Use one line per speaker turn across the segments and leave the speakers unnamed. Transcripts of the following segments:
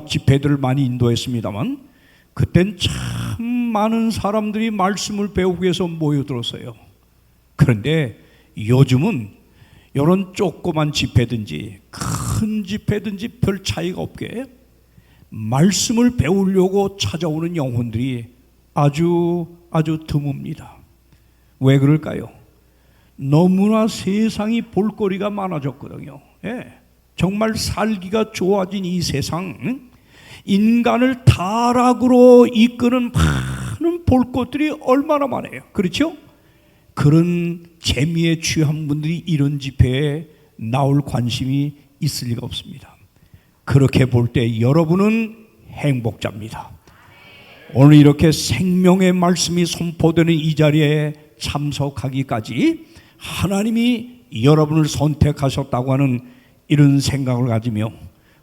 집회들을 많이 인도했습니다만 그땐 참 많은 사람들이 말씀을 배우기 위해서 모여들었어요. 그런데 요즘은 이런 조그만 집회든지 큰 집회든지 별 차이가 없게 말씀을 배우려고 찾아오는 영혼들이 아주 드뭅니다. 왜 그럴까요? 너무나 세상이 볼거리가 많아졌거든요. 예. 정말 살기가 좋아진 이 세상, 인간을 타락으로 이끄는 많은 볼것들이 얼마나 많아요. 그렇죠? 그런 재미에 취한 분들이 이런 집회에 나올 관심이 있을 리가 없습니다. 그렇게 볼 때 여러분은 행복자입니다. 오늘 이렇게 생명의 말씀이 선포되는 이 자리에 참석하기까지 하나님이 여러분을 선택하셨다고 하는 이런 생각을 가지며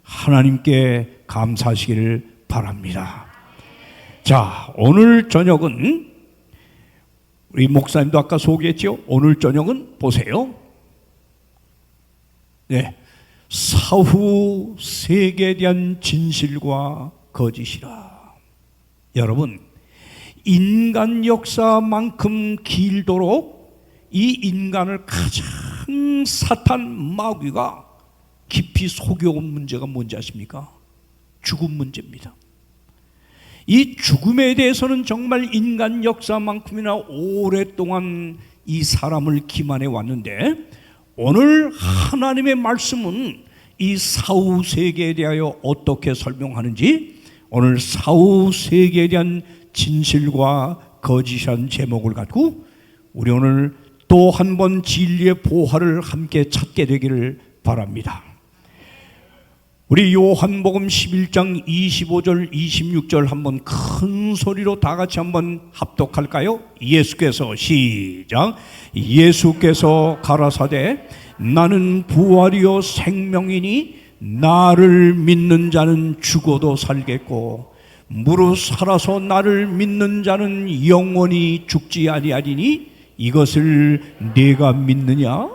하나님께 감사하시기를 바랍니다. 자, 오늘 저녁은 우리 목사님도 아까 소개했죠. 오늘 저녁은 보세요. 네, 사후 세계에 대한 진실과 거짓이라. 여러분, 인간 역사만큼 길도록 이 인간을 가장 사탄 마귀가 깊이 속여온 문제가 뭔지 아십니까? 죽음 문제입니다. 이 죽음에 대해서는 정말 인간 역사만큼이나 오랫동안 이 사람을 기만해 왔는데, 오늘 하나님의 말씀은 이 사후 세계에 대하여 어떻게 설명하는지, 오늘 사후 세계에 대한 진실과 거짓이라는 제목을 갖고 우리 오늘 또 한 번 진리의 보화를 함께 찾게 되기를 바랍니다. 우리 요한복음 11장 25절 26절 한번 큰 소리로 다 같이 한번 합독할까요? 예수께서 시작. 예수께서 가라사대 나는 부활이요 생명이니 나를 믿는 자는 죽어도 살겠고 무릇 살아서 나를 믿는 자는 영원히 죽지 아니하리니 이것을 네가 믿느냐?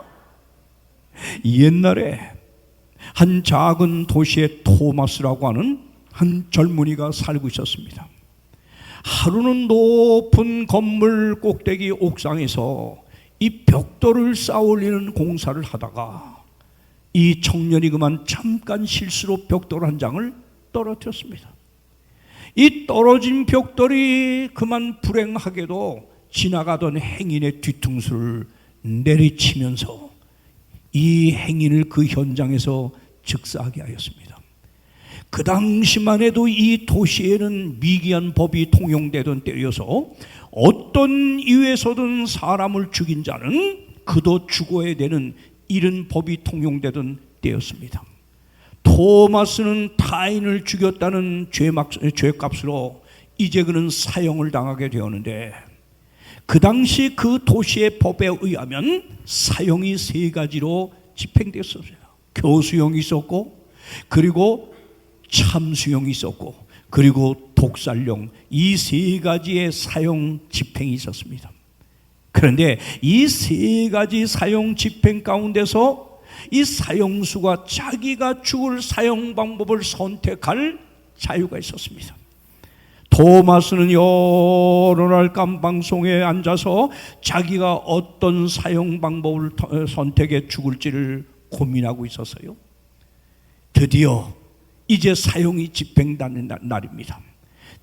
옛날에 한 작은 도시에 토마스라고 하는 한 젊은이가 살고 있었습니다. 하루는 높은 건물 꼭대기 옥상에서 이 벽돌을 쌓아 올리는 공사를 하다가 이 청년이 그만 잠깐 실수로 벽돌 한 장을 떨어뜨렸습니다. 이 떨어진 벽돌이 그만 불행하게도 지나가던 행인의 뒤통수를 내리치면서 이 행인을 그 현장에서 즉사하게 하였습니다. 그 당시만 해도 이 도시에는 미개한 법이 통용되던 때여서 어떤 이유에서든 사람을 죽인 자는 그도 죽어야 되는 이런 법이 통용되던 때였습니다. 토마스는 타인을 죽였다는 죄값으로 이제 그는 사형을 당하게 되었는데, 그 당시 그 도시의 법에 의하면 사형이 세 가지로 집행됐었어요. 교수형이 있었고, 그리고 참수형이 있었고, 그리고 독살형, 이 세 가지의 사형 집행이 있었습니다. 그런데 이 세 가지 사형 집행 가운데서 이 사형수가 자기가 죽을 사형 방법을 선택할 자유가 있었습니다. 토마스는 여러 날 깜방송에 앉아서 자기가 어떤 사형 방법을 선택해 죽을지를 고민하고 있었어요. 드디어 이제 사형이 집행되는 날입니다.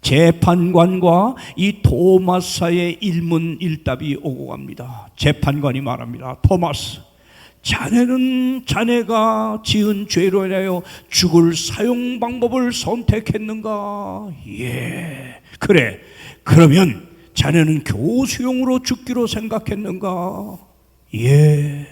재판관과 이 토마스 사이의 일문일답이 오고 갑니다. 재판관이 말합니다. 토마스, 자네는 자네가 지은 죄로 인하여 죽을 사형 방법을 선택했는가? 예, 그래. 그러면 자네는 교수형으로 죽기로 생각했는가? 예,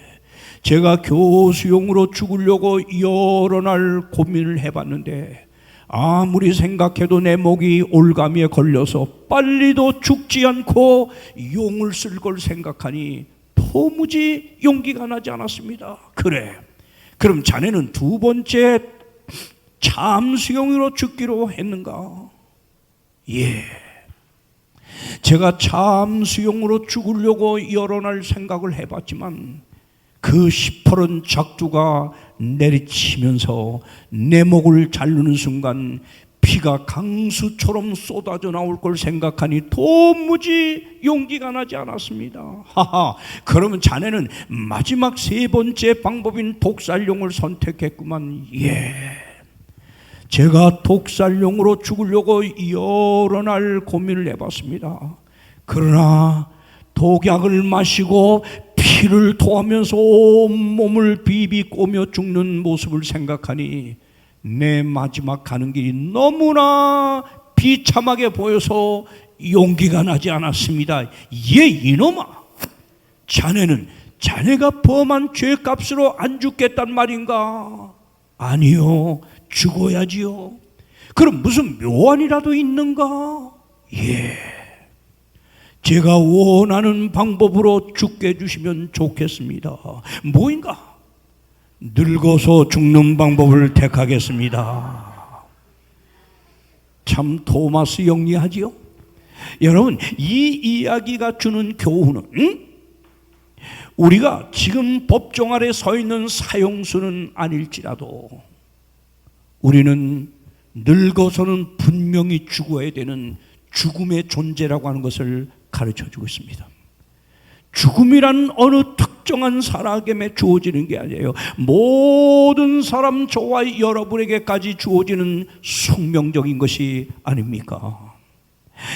제가 교수형으로 죽으려고 여러 날 고민을 해봤는데 아무리 생각해도 내 목이 올가미에 걸려서 빨리도 죽지 않고 용을 쓸 걸 생각하니 도무지 용기가 나지 않았습니다. 그래, 그럼 자네는 두 번째 참수형으로 죽기로 했는가? 예, 제가 참수형으로 죽으려고 여러 날 생각을 해봤지만 그 시퍼런 작두가 내리치면서 내 목을 자르는 순간 피가 강수처럼 쏟아져 나올 걸 생각하니 도무지 용기가 나지 않았습니다. 하하, 그러면 자네는 마지막 세 번째 방법인 독살용을 선택했구만. 예, 제가 독살용으로 죽으려고 여러 날 고민을 해봤습니다. 그러나 독약을 마시고 피를 토하면서 온몸을 비비꼬며 죽는 모습을 생각하니 내 마지막 가는 길이 너무나 비참하게 보여서 용기가 나지 않았습니다. 예, 이놈아, 자네는 자네가 범한 죄값으로 안 죽겠단 말인가? 아니요, 죽어야지요. 그럼 무슨 묘안이라도 있는가? 예, 제가 원하는 방법으로 죽게 해주시면 좋겠습니다. 뭐인가? 늙어서 죽는 방법을 택하겠습니다. 참 토마스 영리하지요? 여러분, 이 이야기가 주는 교훈은 우리가 지금 법정 아래 서 있는 사형수는 아닐지라도 우리는 늙어서는 분명히 죽어야 되는 죽음의 존재라고 하는 것을 가르쳐주고 있습니다. 죽음이란 어느 특정한 사람에게 주어지는 게 아니에요. 모든 사람, 저와 여러분에게까지 주어지는 숙명적인 것이 아닙니까?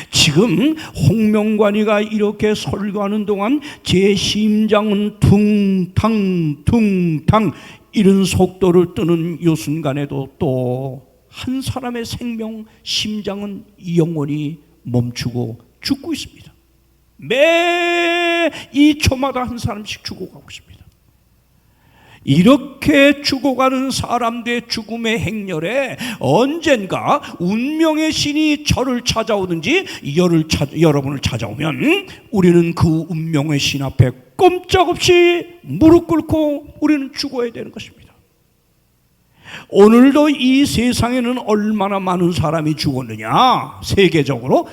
지금 홍명관이가 이렇게 설교하는 동안 제 심장은 퉁탕 퉁탕 이런 속도를 뜨는 이 순간에도 또 한 사람의 생명, 심장은 영원히 멈추고 죽고 있습니다. 매 2초마다 한 사람씩 죽어가고 있습니다. 이렇게 죽어가는 사람들의 죽음의 행렬에 언젠가 운명의 신이 저를 찾아오든지 여러분을 찾아오면 우리는 그 운명의 신 앞에 꼼짝없이 무릎 꿇고 우리는 죽어야 되는 것입니다. 오늘도 이 세상에는 얼마나 많은 사람이 죽었느냐? 세계적으로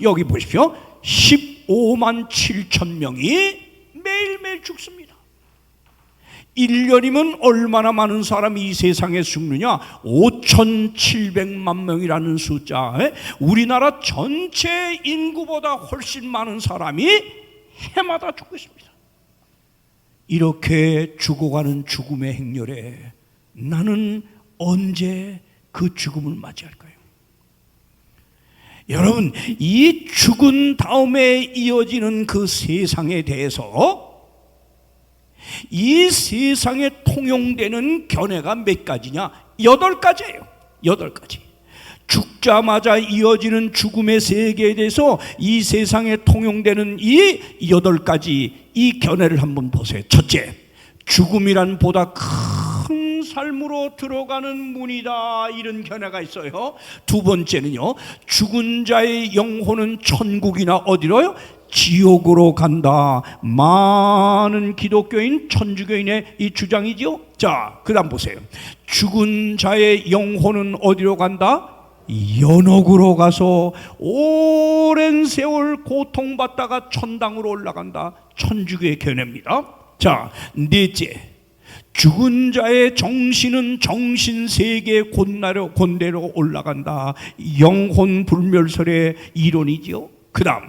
여기 보십시오. 15만 7천 명이 매일매일 죽습니다. 1년이면 얼마나 많은 사람이 이 세상에 죽느냐? 5,700만 명이라는 숫자. 우리나라 전체 인구보다 훨씬 많은 사람이 해마다 죽고 있습니다. 이렇게 죽어가는 죽음의 행렬에 나는 언제 그 죽음을 맞이할까요? 여러분, 이 죽은 다음에 이어지는 그 세상에 대해서 이 세상에 통용되는 견해가 몇 가지냐? 8가지예요. 8가지. 죽자마자 이어지는 죽음의 세계에 대해서 이 세상에 통용되는 이 8가지 이 견해를 한번 보세요. 첫째, 죽음이란 보다 큰 삶으로 들어가는 문이다, 이런 견해가 있어요. 두 번째는요, 죽은 자의 영혼은 천국이나 어디로요? 지옥으로 간다. 많은 기독교인, 천주교인의 이 주장이죠. 자, 그 다음 보세요. 죽은 자의 영혼은 어디로 간다? 연옥으로 가서 오랜 세월 고통받다가 천당으로 올라간다. 천주교의 견해입니다. 자, 넷째, 죽은 자의 정신은 정신세계 곤대로 올라간다. 영혼 불멸설의 이론이지요. 그 다음,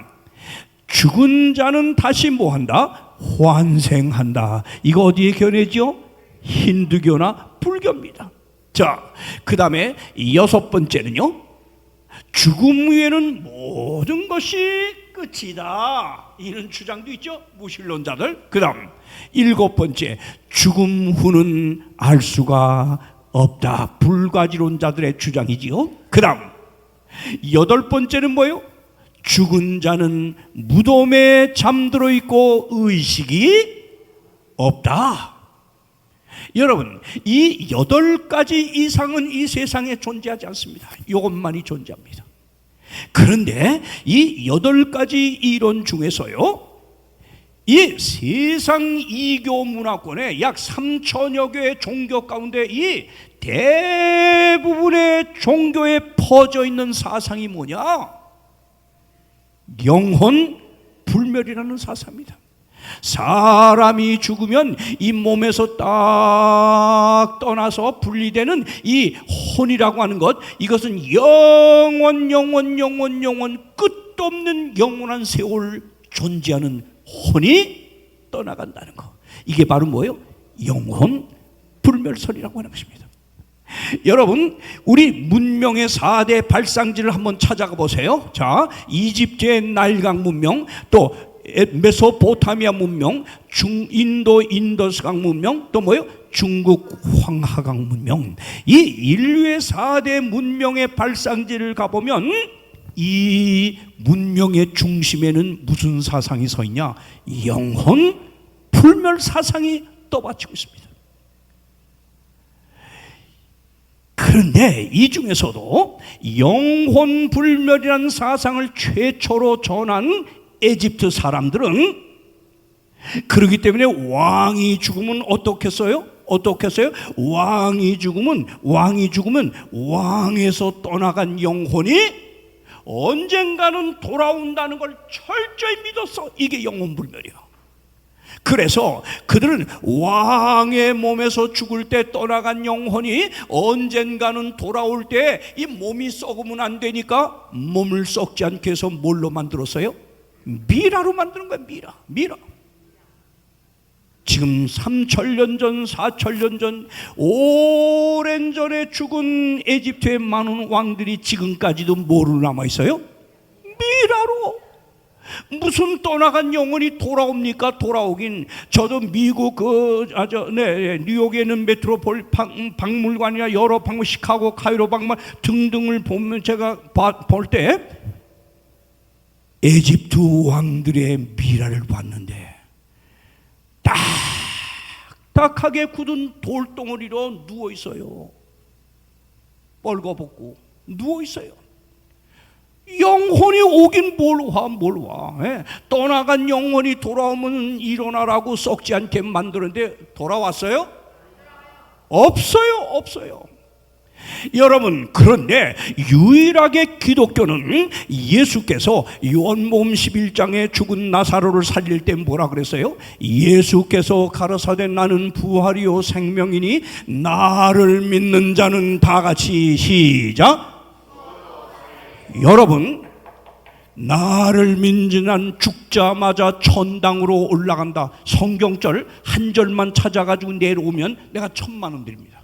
죽은 자는 다시 뭐한다? 환생한다. 이거 어디의 견해죠? 힌두교나 불교입니다. 자, 그 다음에 6번째는요, 죽음 후에는 모든 것이 끝이다, 이런 주장도 있죠, 무신론자들. 그 다음 7번째, 죽음 후는 알 수가 없다, 불가지론자들의 주장이지요. 그 다음 8번째는 뭐예요? 죽은 자는 무덤에 잠들어 있고 의식이 없다. 여러분, 이 8가지 이상은 이 세상에 존재하지 않습니다. 이것만이 존재합니다. 그런데 이 8가지 이론 중에서요, 이 세상 이교 문화권의 약 3천여 개의 종교 가운데 이 대부분의 종교에 퍼져 있는 사상이 뭐냐? 영혼 불멸이라는 사상입니다. 사람이 죽으면 이 몸에서 딱 떠나서 분리되는 이 혼이라고 하는 것, 이것은 영원 끝도 없는 영원한 세월 존재하는 혼이 떠나간다는 것. 이게 바로 뭐예요? 영혼 불멸설이라고 하는 것입니다. 여러분, 우리 문명의 4대 발상지를 한번 찾아가 보세요. 자, 이집트의 나일강 문명, 또 메소포타미아 문명, 중인도 인더스강 문명, 또 뭐예요? 중국 황하강 문명. 이 인류의 4대 문명의 발상지를 가보면 이 문명의 중심에는 무슨 사상이 서 있냐? 영혼 불멸 사상이 떠받치고 있습니다. 그런데 이 중에서도 영혼 불멸이라는 사상을 최초로 전한 에집트 사람들은, 그렇기 때문에 왕이 죽으면 어떻겠어요? 왕이 죽으면 왕에서 떠나간 영혼이 언젠가는 돌아온다는 걸 철저히 믿었어. 이게 영혼 불멸이야. 그래서 그들은 왕의 몸에서 죽을 때 떠나간 영혼이 언젠가는 돌아올 때 이 몸이 썩으면 안 되니까 몸을 썩지 않게 해서 뭘로 만들었어요? 미라로 만드는 거야. 미라. 지금 3,000년 전, 4,000년 전, 오랜 전에 죽은 에집트의 많은 왕들이 지금까지도 뭐로 남아있어요? 미라로. 무슨 떠나간 영혼이 돌아옵니까? 돌아오긴. 저도 미국 뉴욕에 있는 메트로폴 박물관이나 여러 박물, 시카고, 카이로 박물 등등을 보면 제가 볼 때 에집트 왕들의 미라를 봤는데 딱딱하게 굳은 돌덩어리로 누워 있어요. 뻘거벗고 누워 있어요. 영혼이 오긴 뭘 와. 떠나간 영혼이 돌아오면 일어나라고 썩지 않게 만드는데 돌아왔어요? 없어요. 여러분, 그런데 유일하게 기독교는 예수께서 요한복음 11장에 죽은 나사로를 살릴 때 뭐라 그랬어요? 예수께서 가라사대 나는 부활이요 생명이니 나를 믿는 자는 다 같이 시작. 여러분, 나를 믿는 난 죽자마자 천당으로 올라간다. 성경절 한 절만 찾아가지고 내려오면 내가 1,000,000원 드립니다.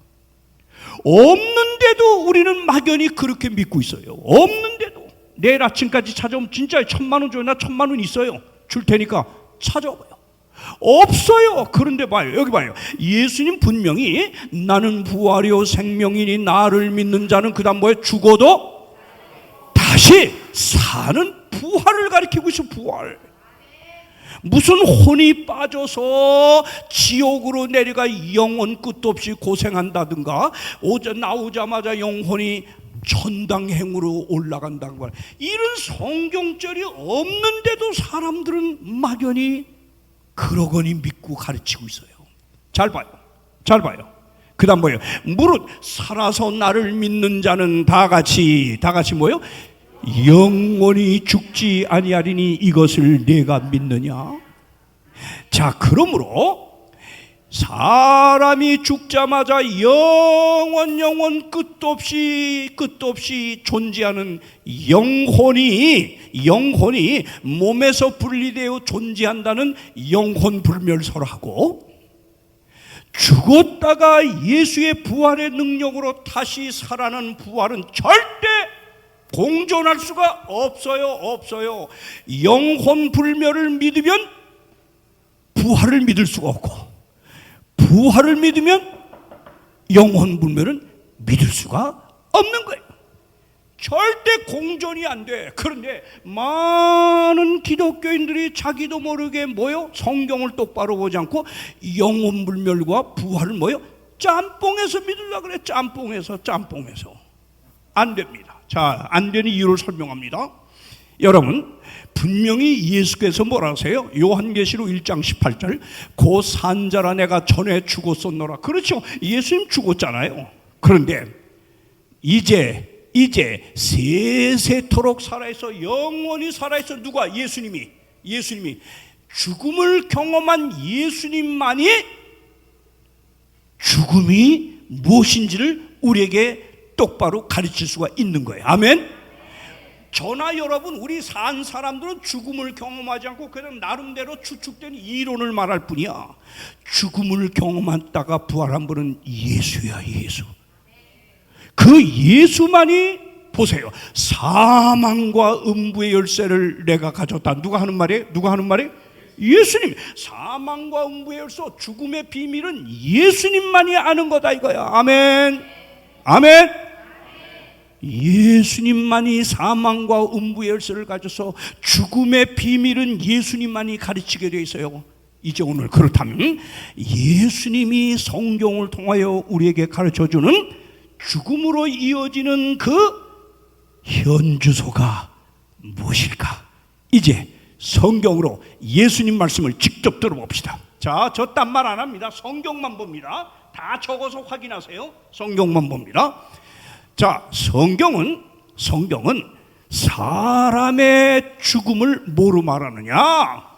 없는데도 우리는 막연히 그렇게 믿고 있어요. 없는데도 내일 아침까지 찾아오면 진짜 1,000,000원 줘요. 나 1,000,000원 있어요. 줄 테니까 찾아와봐요. 없어요. 그런데 봐요, 여기 봐요. 예수님 분명히 나는 부활이요 생명이니 나를 믿는 자는 그 다음 뭐예요? 죽어도 다시 사는 부활을 가리키고 있어. 부활. 무슨 혼이 빠져서 지옥으로 내려가 영원 끝도 없이 고생한다든가, 나오자마자 영혼이 천당행으로 올라간다는 걸, 이런 성경절이 없는데도 사람들은 막연히 그러거니 믿고 가르치고 있어요. 잘 봐요. 그 다음 뭐예요? 무릇 살아서 나를 믿는 자는 다 같이 뭐예요? 영원히 죽지 아니하리니 이것을 내가 믿느냐? 자, 그러므로 사람이 죽자마자 영원 끝도 없이 존재하는 영혼이 몸에서 분리되어 존재한다는 영혼 불멸설하고, 죽었다가 예수의 부활의 능력으로 다시 살아나는 부활은 절대 공존할 수가 없어요. 영혼 불멸을 믿으면 부활을 믿을 수가 없고, 부활을 믿으면 영혼 불멸은 믿을 수가 없는 거예요. 절대 공존이 안 돼. 그런데 많은 기독교인들이 자기도 모르게 성경을 똑바로 보지 않고 영혼 불멸과 부활을 짬뽕에서 믿으려고 그래. 짬뽕에서 안 됩니다. 자, 안 되는 이유를 설명합니다. 여러분, 분명히 예수께서 뭐라 하세요? 요한계시록 1장 18절 고 산자라 내가 전에 죽었었노라. 그렇죠, 예수님 죽었잖아요. 그런데 이제 세세토록 살아있어, 영원히 살아있어. 누가? 예수님이 죽음을 경험한 예수님만이 죽음이 무엇인지를 우리에게 똑바로 가르칠 수가 있는 거예요. 아멘. 저나 여러분, 우리 산 사람들은 죽음을 경험하지 않고 그냥 나름대로 추측된 이론을 말할 뿐이야. 죽음을 경험했다가 부활한 분은 예수야, 예수. 그 예수만이, 보세요, 사망과 음부의 열쇠를 내가 가졌다. 누가 하는 말이에요? 누가 하는 말이에요? 예수님. 사망과 음부의 열쇠, 죽음의 비밀은 예수님만이 아는 거다 이거야. 아멘. 아멘. 예수님만이 사망과 음부의 열쇠를 가져서 죽음의 비밀은 예수님만이 가르치게 되어 있어요. 이제 오늘 그렇다면 예수님이 성경을 통하여 우리에게 가르쳐주는 죽음으로 이어지는 그 현주소가 무엇일까? 이제 성경으로 예수님 말씀을 직접 들어봅시다. 자, 저 딴 말 안 합니다. 성경만 봅니다. 다 적어서 확인하세요. 성경만 봅니다. 자, 성경은 사람의 죽음을 뭐로 말하느냐? 야,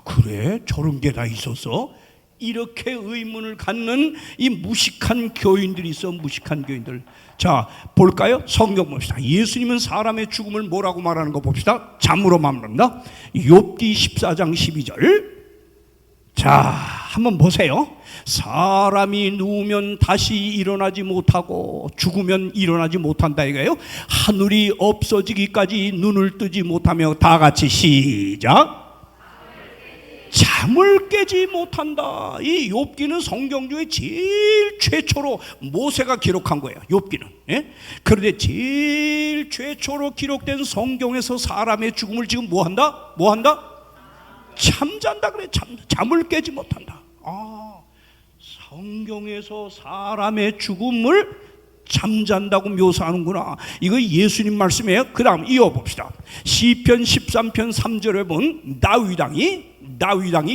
그래? 저런 게 다 있었어? 이렇게 의문을 갖는 이 무식한 교인들이 있어. 무식한 교인들. 자, 볼까요? 성경 봅시다. 예수님은 사람의 죽음을 뭐라고 말하는 거 봅시다. 잠으로 말합니다. 욥기 14장 12절. 자, 한번 보세요. 사람이 누우면 다시 일어나지 못하고 죽으면 일어나지 못한다 이거예요. 하늘이 없어지기까지 눈을 뜨지 못하며, 다 같이 시작. 잠을 깨지 못한다. 이 욥기는 성경 중에 제일 최초로 모세가 기록한 거예요. 욥기는. 예? 그런데 제일 최초로 기록된 성경에서 사람의 죽음을 지금 뭐한다? 뭐한다? 잠잔다 그래. 잠을 깨지 못한다. 아, 성경에서 사람의 죽음을 잠잔다고 묘사하는구나. 이거 예수님 말씀이에요. 그 다음 이어봅시다. 시편 13편 3절에 본 다윗왕이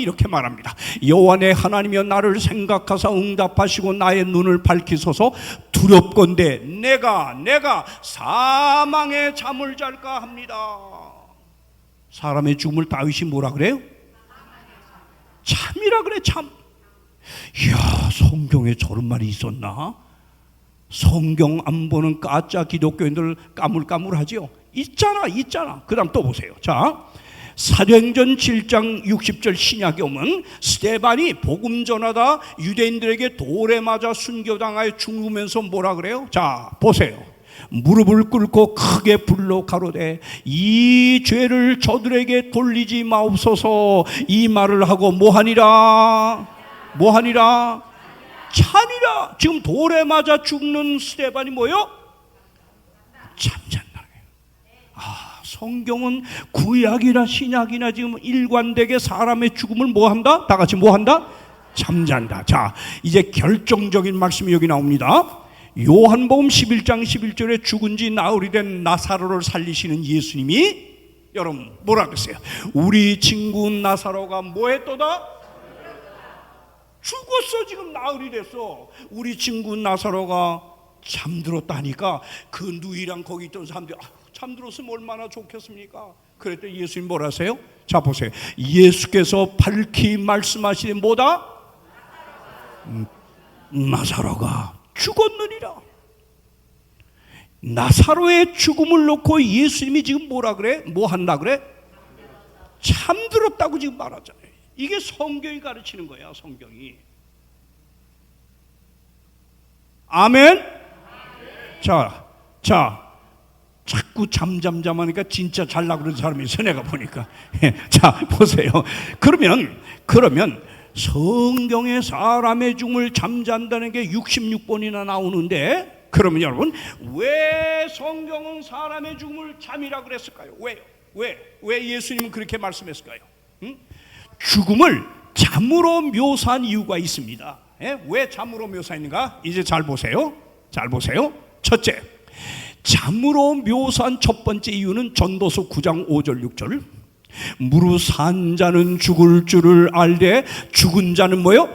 이렇게 말합니다. 여호와 내 하나님이여, 나를 생각하사 응답하시고 나의 눈을 밝히소서. 두렵건대 내가 사망의 잠을 잘까 합니다. 사람의 죽음을 다윗이 뭐라 그래요? 참이라 그래. 참. 이야, 성경에 저런 말이 있었나? 성경 안 보는 가짜 기독교인들 까물까물하지요. 있잖아. 그 다음 또 보세요. 자, 사도행전 7장 60절 신약에 오면 스데반이 복음 전하다 유대인들에게 돌에 맞아 순교당하여 죽으면서 뭐라 그래요? 자, 보세요. 무릎을 꿇고 크게 불러 가로되 이 죄를 저들에게 돌리지 마옵소서. 이 말을 하고 뭐하니라? 찬이라. 지금 돌에 맞아 죽는 스데반이 뭐요? 잠잔다. 아, 성경은 구약이나 신약이나 지금 일관되게 사람의 죽음을 뭐한다? 다 같이 뭐한다? 잠잔다. 자, 이제 결정적인 말씀이 여기 나옵니다. 요한복음 11장 11절에 죽은 지 나흘이 된 나사로를 살리시는 예수님이, 여러분 뭐라 그랬어요? 우리 친구 나사로가 뭐했도다? 죽었어. 지금 나흘이 됐어. 우리 친구 나사로가 잠들었다 하니까 그 누이랑 거기 있던 사람들이 잠들었으면 얼마나 좋겠습니까? 그랬더니 예수님 뭐라 하세요? 자, 보세요. 예수께서 밝히 말씀하시되 뭐다? 나사로가 죽었느니라. 나사로의 죽음을 놓고 예수님이 지금 뭐라 그래? 뭐 한다 그래? 잠들었다고 지금 말하잖아요. 이게 성경이 가르치는 거야. 성경이. 아멘. 자, 자꾸 잠하니까 진짜 잘나고 그런 사람이 있어, 내가 보니까. 자, 보세요. 그러면 성경에 사람의 죽음을 잠잔다는 게 66번이나 나오는데, 그러면 여러분, 왜 성경은 사람의 죽음을 잠이라 그랬을까요? 왜 예수님은 그렇게 말씀했을까요? 죽음을 잠으로 묘사한 이유가 있습니다. 왜 잠으로 묘사했는가? 이제 잘 보세요. 첫째, 잠으로 묘사한 첫 번째 이유는 전도서 9장 5절 6절. 무릇 산 자는 죽을 줄을 알되 죽은 자는 뭐요?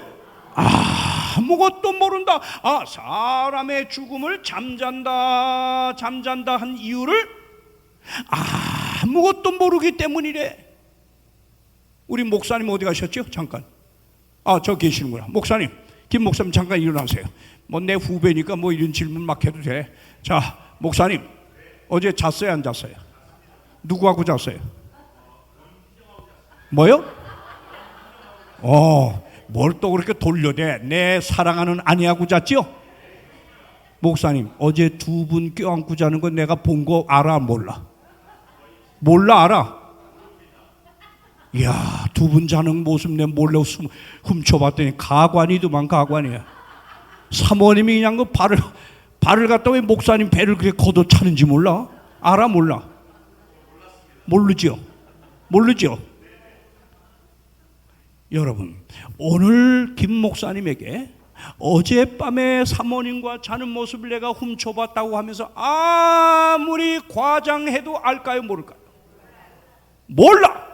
아무것도 모른다. 사람의 죽음을 잠잔다 한 이유를 아무것도 모르기 때문이래. 우리 목사님 어디 가셨죠? 잠깐. 저 계시는구나. 목사님, 김 목사님 잠깐 일어나세요. 뭐 내 후배니까 뭐 이런 질문 막 해도 돼. 자, 목사님 어제 잤어요, 안 잤어요? 누구하고 잤어요? 뭐요? 뭘 또 그렇게 돌려대? 내 사랑하는 아내하고 잤죠? 목사님 어제 두 분 껴안고 자는 건 내가 본 거 알아, 몰라? 몰라, 알아? 이야, 두 분 자는 모습 내 몰래 훔쳐봤더니 가관이더만, 가관이야. 사모님이 그냥 그 발을 갖다 왜 목사님 배를 그렇게 걷어 차는지 몰라? 알아, 몰라? 모르죠? 모르죠? 여러분, 오늘 김 목사님에게 어젯밤에 사모님과 자는 모습을 내가 훔쳐봤다고 하면서 아무리 과장해도 알까요, 모를까요? 몰라.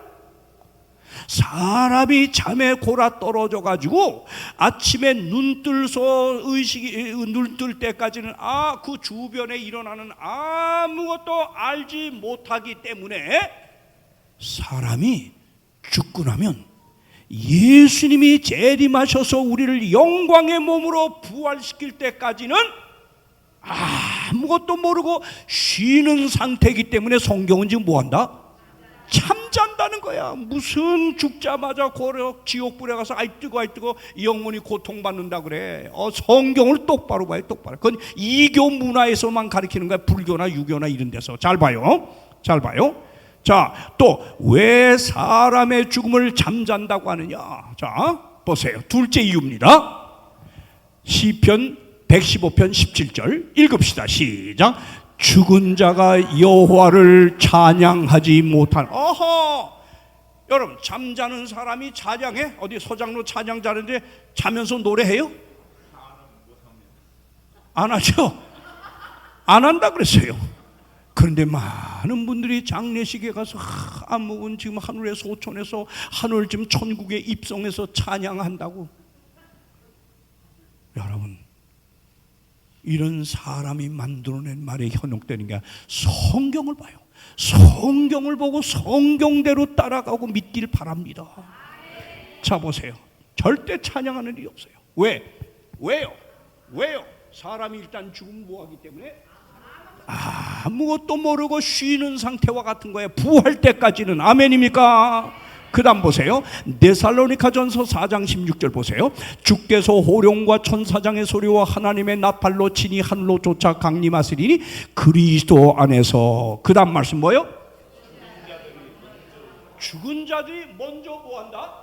사람이 잠에 골아 떨어져 가지고 아침에 눈 뜰 때까지는 그 주변에 일어나는 아무것도 알지 못하기 때문에 사람이 죽고 나면 예수님이 재림하셔서 우리를 영광의 몸으로 부활시킬 때까지는 아무것도 모르고 쉬는 상태이기 때문에 성경은 지금 뭐한다? 잠잔다는 거야. 무슨 죽자마자 지옥불에 가서 아이 뜨거 영혼이 고통받는다 그래. 성경을 똑바로 봐요, 똑바로. 그건 이교 문화에서만 가르치는 거야. 불교나 유교나 이런 데서. 잘 봐요, 잘 봐요. 자, 또 왜 사람의 죽음을 잠잔다고 하느냐? 자, 보세요. 둘째 이유입니다. 시편 115편 17절 읽읍시다. 시작. 죽은 자가 여호와를 찬양하지 못한. 여러분, 잠자는 사람이 찬양해? 어디 서장로 찬양 잘하는데 자면서 노래해요? 안 하죠? 안 한다 그랬어요. 그런데 많은 분들이 장례식에 가서 안목은 지금 하늘에서 오천에서 하늘 지금 천국에 입성해서 찬양한다고. 여러분, 이런 사람이 만들어낸 말에 현혹되는 게 성경을 봐요. 성경을 보고 성경대로 따라가고 믿길 바랍니다. 자, 보세요. 절대 찬양하는 일이 없어요. 왜요? 사람이 일단 죽음 뭐하기 때문에 아무것도 모르고 쉬는 상태와 같은 거예요. 부활 때까지는. 아멘입니까? 그 다음 보세요. 데살로니가전서 4장 16절 보세요. 주께서 호령과 천사장의 소리와 하나님의 나팔로 친히 하늘로 쫓아 강림하시리니 그리스도 안에서. 그 다음 말씀 뭐예요? 죽은 자들이 먼저 뭐한다?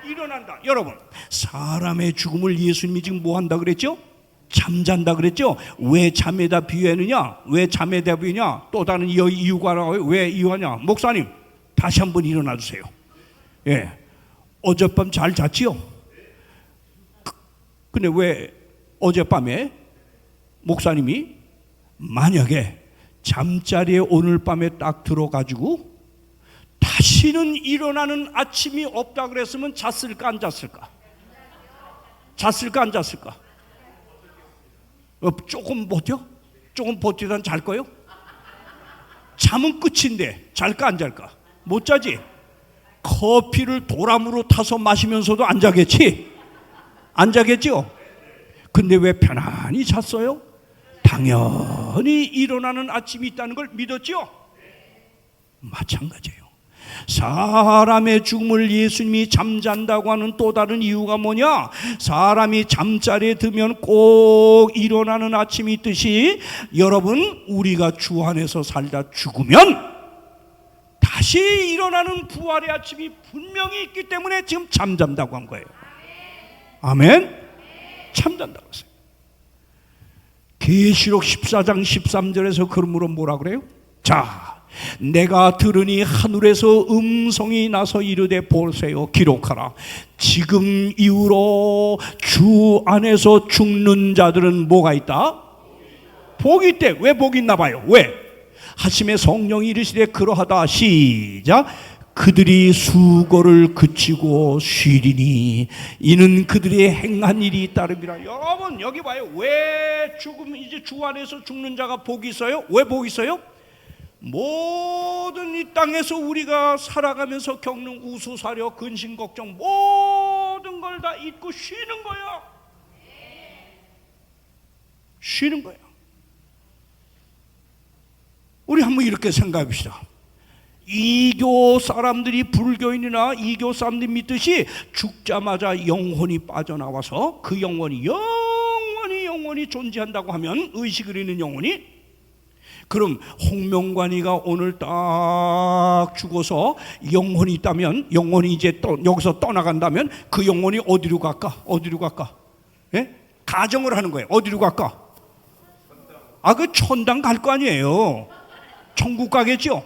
일어난다. 여러분, 사람의 죽음을 예수님이 지금 뭐한다 그랬죠? 잠잔다 그랬죠? 왜 잠에다 비유했느냐? 왜 잠에다 비유냐? 또 다른 이유가 나와요. 왜 이유하냐? 목사님 다시 한번 일어나 주세요. 예, 어젯밤 잘 잤지요? 근데 왜 어젯밤에 목사님이 만약에 잠자리에 오늘 밤에 딱 들어가지고 다시는 일어나는 아침이 없다 그랬으면 잤을까 안 잤을까? 잤을까 안 잤을까? 조금 버텨? 조금 버티다 잘 거요? 잠은 끝인데 잘까 안 잘까? 못 자지? 커피를 도람으로 타서 마시면서도 안 자겠지? 안 자겠죠? 근데 왜 편안히 잤어요? 당연히 일어나는 아침이 있다는 걸 믿었죠? 마찬가지예요. 사람의 죽음을 예수님이 잠잔다고 하는 또 다른 이유가 뭐냐? 사람이 잠자리에 들면 꼭 일어나는 아침이 있듯이 여러분, 우리가 주 안에서 살다 죽으면 다시 일어나는 부활의 아침이 분명히 있기 때문에 지금 잠잔다고 한 거예요. 아멘? 잠잔다고 했어요. 계시록 14장 13절에서 그러므로 뭐라 그래요? 자, 내가 들으니 하늘에서 음성이 나서 이르되 보세요, 기록하라. 지금 이후로 주 안에서 죽는 자들은 뭐가 있다? 복이 있대. 왜 복이 있나 봐요? 왜? 하심에 성령이 이르시되 그러하다. 시작. 그들이 수고를 그치고 쉬리니 이는 그들이 행한 일이 따름이라. 여러분 여기 봐요. 왜 죽음, 이제 주 안에서 죽는 자가 복이 있어요? 왜 복이 있어요? 모든 이 땅에서 우리가 살아가면서 겪는 우수사려, 근심, 걱정 모든 걸 다 잊고 쉬는 거야. 쉬는 거야. 우리 한번 이렇게 생각해 봅시다. 이교 사람들이, 불교인이나 이교 사람들이 믿듯이 죽자마자 영혼이 빠져나와서 그 영혼이 영원히 존재한다고 하면, 의식을 잃는 영혼이, 그럼 홍명관이가 오늘 딱 죽어서 영혼이 있다면, 영혼이 이제 여기서 떠나간다면 그 영혼이 어디로 갈까? 어디로 갈까? 예? 가정을 하는 거예요. 어디로 갈까? 그 천당 갈 거 아니에요. 천국 가겠죠?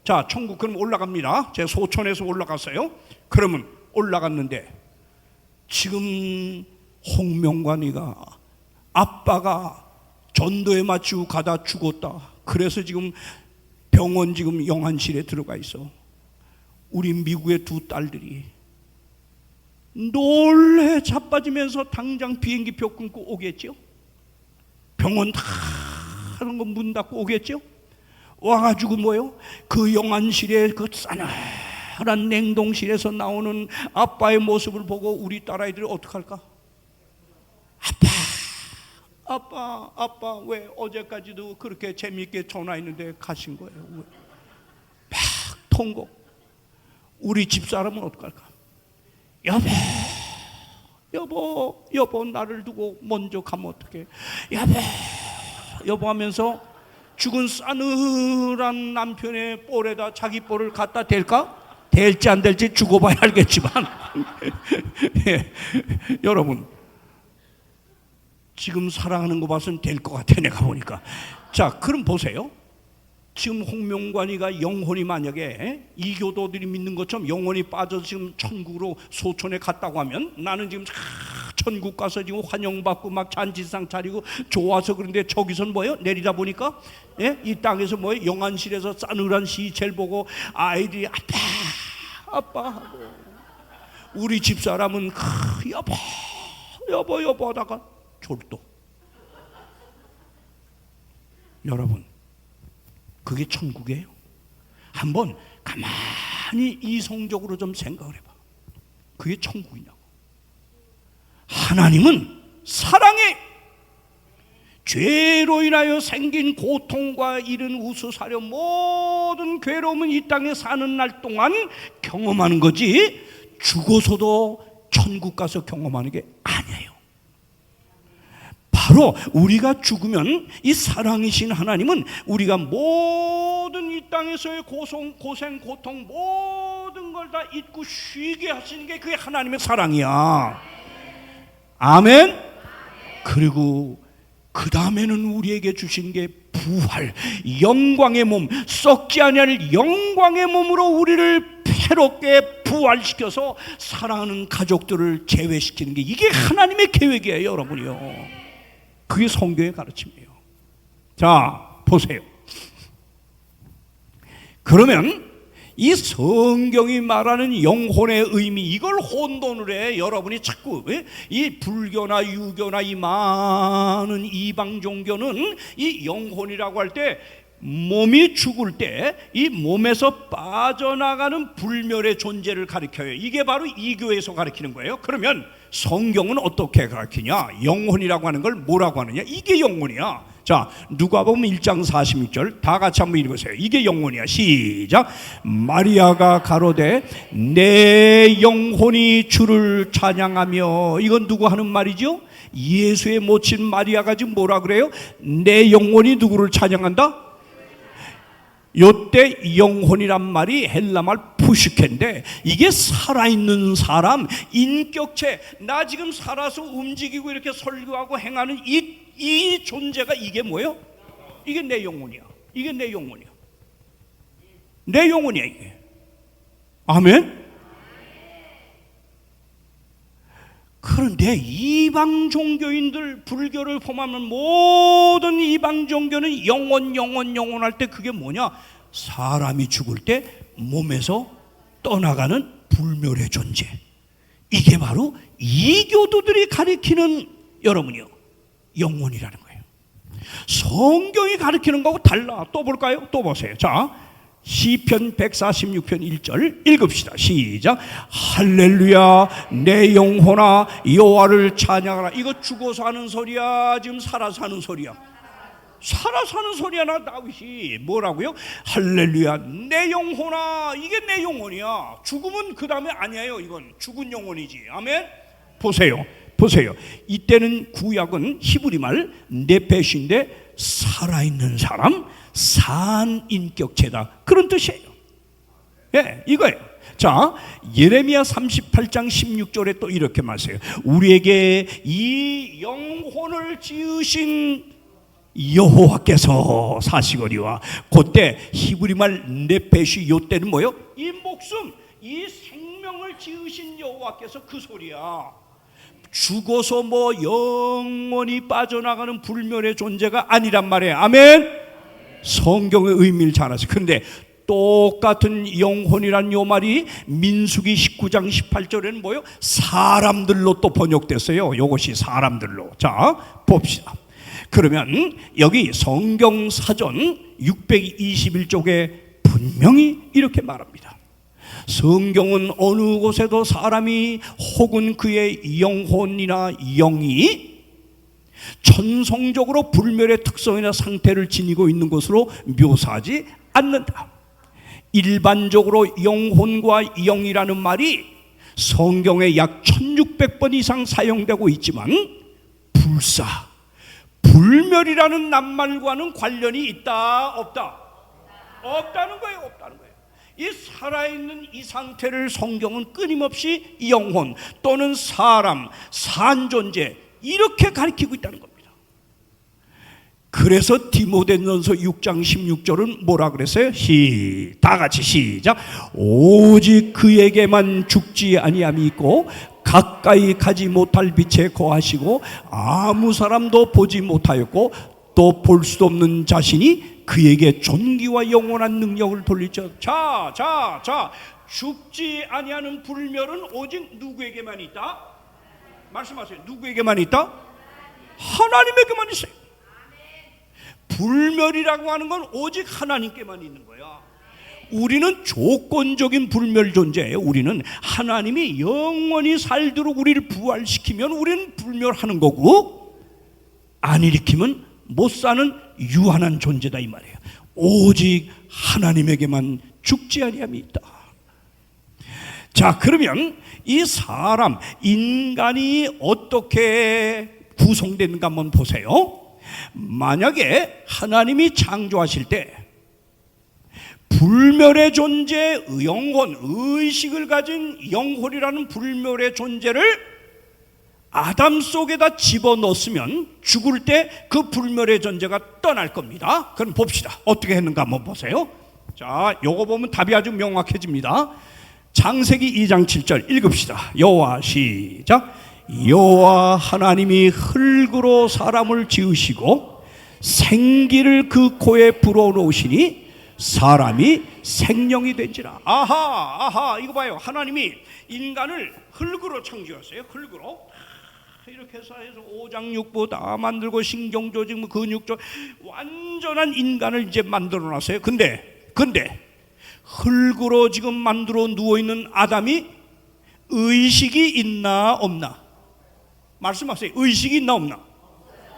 자, 천국 그럼 올라갑니다. 제가 소천에서 올라갔어요. 그러면 올라갔는데 지금 홍명관이가 아빠가 전도에 맞추고 가다 죽었다. 그래서 지금 병원 지금 영안실에 들어가 있어. 우리 미국의 두 딸들이 놀래 자빠지면서 당장 비행기표 끊고 오겠죠. 병원 다 하는 거 문 닫고 오겠죠. 와가지고 뭐요? 그 영안실에 그 싸늘한 냉동실에서 나오는 아빠의 모습을 보고 우리 딸아이들이 어떡할까? 아빠 왜 어제까지도 그렇게 재미있게 전화했는데 가신 거예요? 막 통곡. 우리 집사람은 어떡할까? 여보 나를 두고 먼저 가면 어떡해? 여보 하면서 죽은 싸늘한 남편의 볼에다 자기 볼을 갖다 댈까? 될지 안 될지 죽어봐야 알겠지만 예, 여러분 지금 사랑하는 거 봐서는 될 것 같아. 내가 보니까. 자, 그럼 보세요. 지금 홍명관이가 영혼이 만약에 이교도들이 믿는 것처럼 영혼이 빠져서 지금 천국으로 소천에 갔다고 하면, 나는 지금 천국 가서 지금 환영받고 막 잔치상 차리고 좋아서 그런데 저기선 뭐예요? 내리다 보니까 예? 이 땅에서 뭐예요? 영안실에서 싸늘한 시체를 보고 아이들이 아빠 하고, 우리 집사람은 여보 하다가 졸도. 여러분, 그게 천국이에요? 한번 가만히 이성적으로 좀 생각을 해봐. 그게 천국이냐고. 하나님은 사랑해. 죄로 인하여 생긴 고통과 이른 우수사려 모든 괴로움은 이 땅에 사는 날 동안 경험하는 거지, 죽어서도 천국 가서 경험하는 게 아니에요. 바로 우리가 죽으면 이 사랑이신 하나님은 우리가 모든 이 땅에서의 고생, 고통 모든 걸 다 잊고 쉬게 하시는 게 그게 하나님의 사랑이야. 아멘. 그리고 그 다음에는 우리에게 주신 게 부활, 영광의 몸, 썩지 아니할 영광의 몸으로 우리를 새롭게 부활시켜서 사랑하는 가족들을 재회시키는 게, 이게 하나님의 계획이에요, 여러분이요. 그게 성경의 가르침이에요. 자, 보세요. 그러면 이 성경이 말하는 영혼의 의미, 이걸 혼돈을 해. 여러분이 자꾸 이 불교나 유교나 이 많은 이방 종교는 이 영혼이라고 할 때 몸이 죽을 때 이 몸에서 빠져나가는 불멸의 존재를 가리켜요. 이게 바로 이교에서 가리키는 거예요. 그러면 성경은 어떻게 가르치냐? 영혼이라고 하는 걸 뭐라고 하느냐? 이게 영혼이야. 자, 누가복음 1장 46절 다 같이 한번 읽으세요. 이게 영혼이야. 시작. 마리아가 가로되 내 영혼이 주를 찬양하며. 이건 누구 하는 말이죠? 예수의 모친 마리아가 지금 뭐라 그래요? 내 영혼이 누구를 찬양한다? 요때 영혼이란 말이 헬라말 푸시케인데, 이게 살아있는 사람, 인격체, 나 지금 살아서 움직이고 이렇게 설교하고 행하는 이 존재가 이게 뭐예요? 이게 내 영혼이야. 이게 내 영혼이야. 내 영혼이야 이게. 아멘. 그런데 이방 종교인들, 불교를 포함하는 모든 이방 종교는 영혼 할 때 그게 뭐냐? 사람이 죽을 때 몸에서 떠나가는 불멸의 존재. 이게 바로 이교도들이 가리키는, 여러분이요, 영혼이라는 거예요. 성경이 가르치는 거하고 달라. 또 볼까요? 또 보세요. 자, 시편 146편 1절 읽읍시다. 시작. 할렐루야 내 영혼아 여호와를 찬양하라. 이거 죽어서 하는 소리야, 지금 살아서 하는 소리야? 살아서 하는 소리야. 나 다윗이 뭐라고요? 할렐루야 내 영혼아. 이게 내 영혼이야. 죽으면 그 다음에 아니에요. 이건 죽은 영혼이지. 아멘. 보세요. 이때는 구약은 히브리 말 네페시인데 살아있는 사람, 산 인격체다, 그런 뜻이에요. 예, 이거예요. 자, 예레미야 38장 16절에 또 이렇게 말해요. 우리에게 이 영혼을 지으신 여호와께서 사시거니와. 그때 히브리 말 네페시, 요때는 뭐요? 이 목숨, 이 생명을 지으신 여호와께서, 그 소리야. 죽어서 뭐 영원히 빠져나가는 불멸의 존재가 아니란 말이에요. 아멘. 성경의 의미를 잘 아세요. 그런데 똑같은 영혼이란 요 말이 민수기 19장 18절에는 뭐요? 사람들로 또 번역됐어요. 요것이 사람들로. 자, 봅시다. 그러면 여기 성경 사전 621쪽에 분명히 이렇게 말합니다. 성경은 어느 곳에도 사람이 혹은 그의 영혼이나 영이 전성적으로 불멸의 특성이나 상태를 지니고 있는 것으로 묘사하지 않는다. 일반적으로 영혼과 영이라는 말이 성경에 약 1600번 이상 사용되고 있지만 불멸이라는 낱말과는 관련이 있다, 없다? 없다는 거예요. 이 살아있는 이 상태를 성경은 끊임없이 영혼 또는 사람, 산 존재, 이렇게 가리키고 있다는 겁니다. 그래서 디모데전서 6장 16절은 뭐라 그랬어요? 다 같이 시작. 오직 그에게만 죽지 아니함이 있고 가까이 가지 못할 빛에 거하시고 아무 사람도 보지 못하였고 또 볼 수도 없는 자신이 그에게 존귀와 영원한 능력을 돌리죠. 자, 죽지 아니하는 불멸은 오직 누구에게만 있다? 말씀하세요. 누구에게만 있다? 하나님에게만 있어요. 불멸이라고 하는 건 오직 하나님께만 있는 거야. 우리는 조건적인 불멸 존재예요. 우리는 하나님이 영원히 살도록 우리를 부활시키면 우리는 불멸하는 거고, 안 일으키면 못 사는 유한한 존재다, 이 말이에요. 오직 하나님에게만 죽지 아니함이 있다. 자, 그러면 이 사람, 인간이 어떻게 구성되는가 한번 보세요. 만약에 하나님이 창조하실 때 불멸의 존재, 영혼, 의식을 가진 영혼이라는 불멸의 존재를 아담 속에다 집어넣었으면 죽을 때 그 불멸의 존재가 떠날 겁니다. 그럼 봅시다. 어떻게 했는가 한번 보세요. 자, 요거 보면 답이 아주 명확해집니다. 창세기 2장 7절 읽읍시다. 여호와, 시작. 여호와 하나님이 흙으로 사람을 지으시고 생기를 그 코에 불어넣으시니 사람이 생명이 된지라. 아하, 이거 봐요. 하나님이 인간을 흙으로 창조했어요. 흙으로 이렇게 해서 오장육부 다 만들고 신경조직, 근육조, 완전한 인간을 이제 만들어놨어요. 근데 흙으로 지금 만들어 누워있는 아담이 의식이 있나 없나? 말씀하세요. 의식이 있나 없나?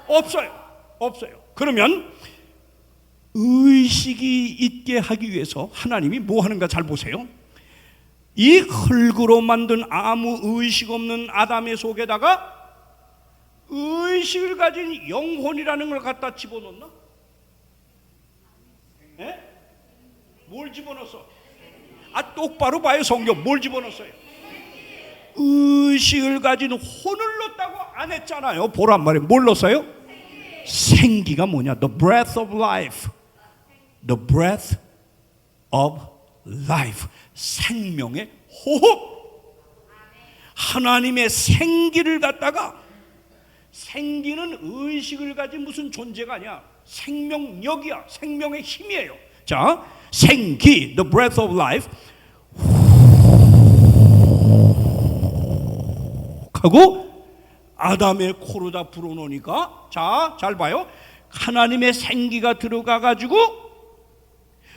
없어요. 그러면 의식이 있게 하기 위해서 하나님이 뭐 하는가 잘 보세요. 이 흙으로 만든 아무 의식 없는 아담의 속에다가 의식을 가진 영혼이라는 걸 갖다 집어넣나? 네? 뭘 집어넣었어? 똑바로 봐요. 성경 뭘 집어넣었어요? 의식을 가진 혼을 넣었다고 안 했잖아요. 보란 말이에요. 뭘 넣었어요? 생기가 뭐냐? The breath of life. The breath of life. 생명의 호흡. 하나님의 생기를 갖다가, 생기는 의식을 가진 무슨 존재가 아니야. 생명력이야. 생명의 힘이에요. 자, 생기, the breath of life 하고 아담의 코로다 불어넣으니까, 자, 잘 봐요. 하나님의 생기가 들어가 가지고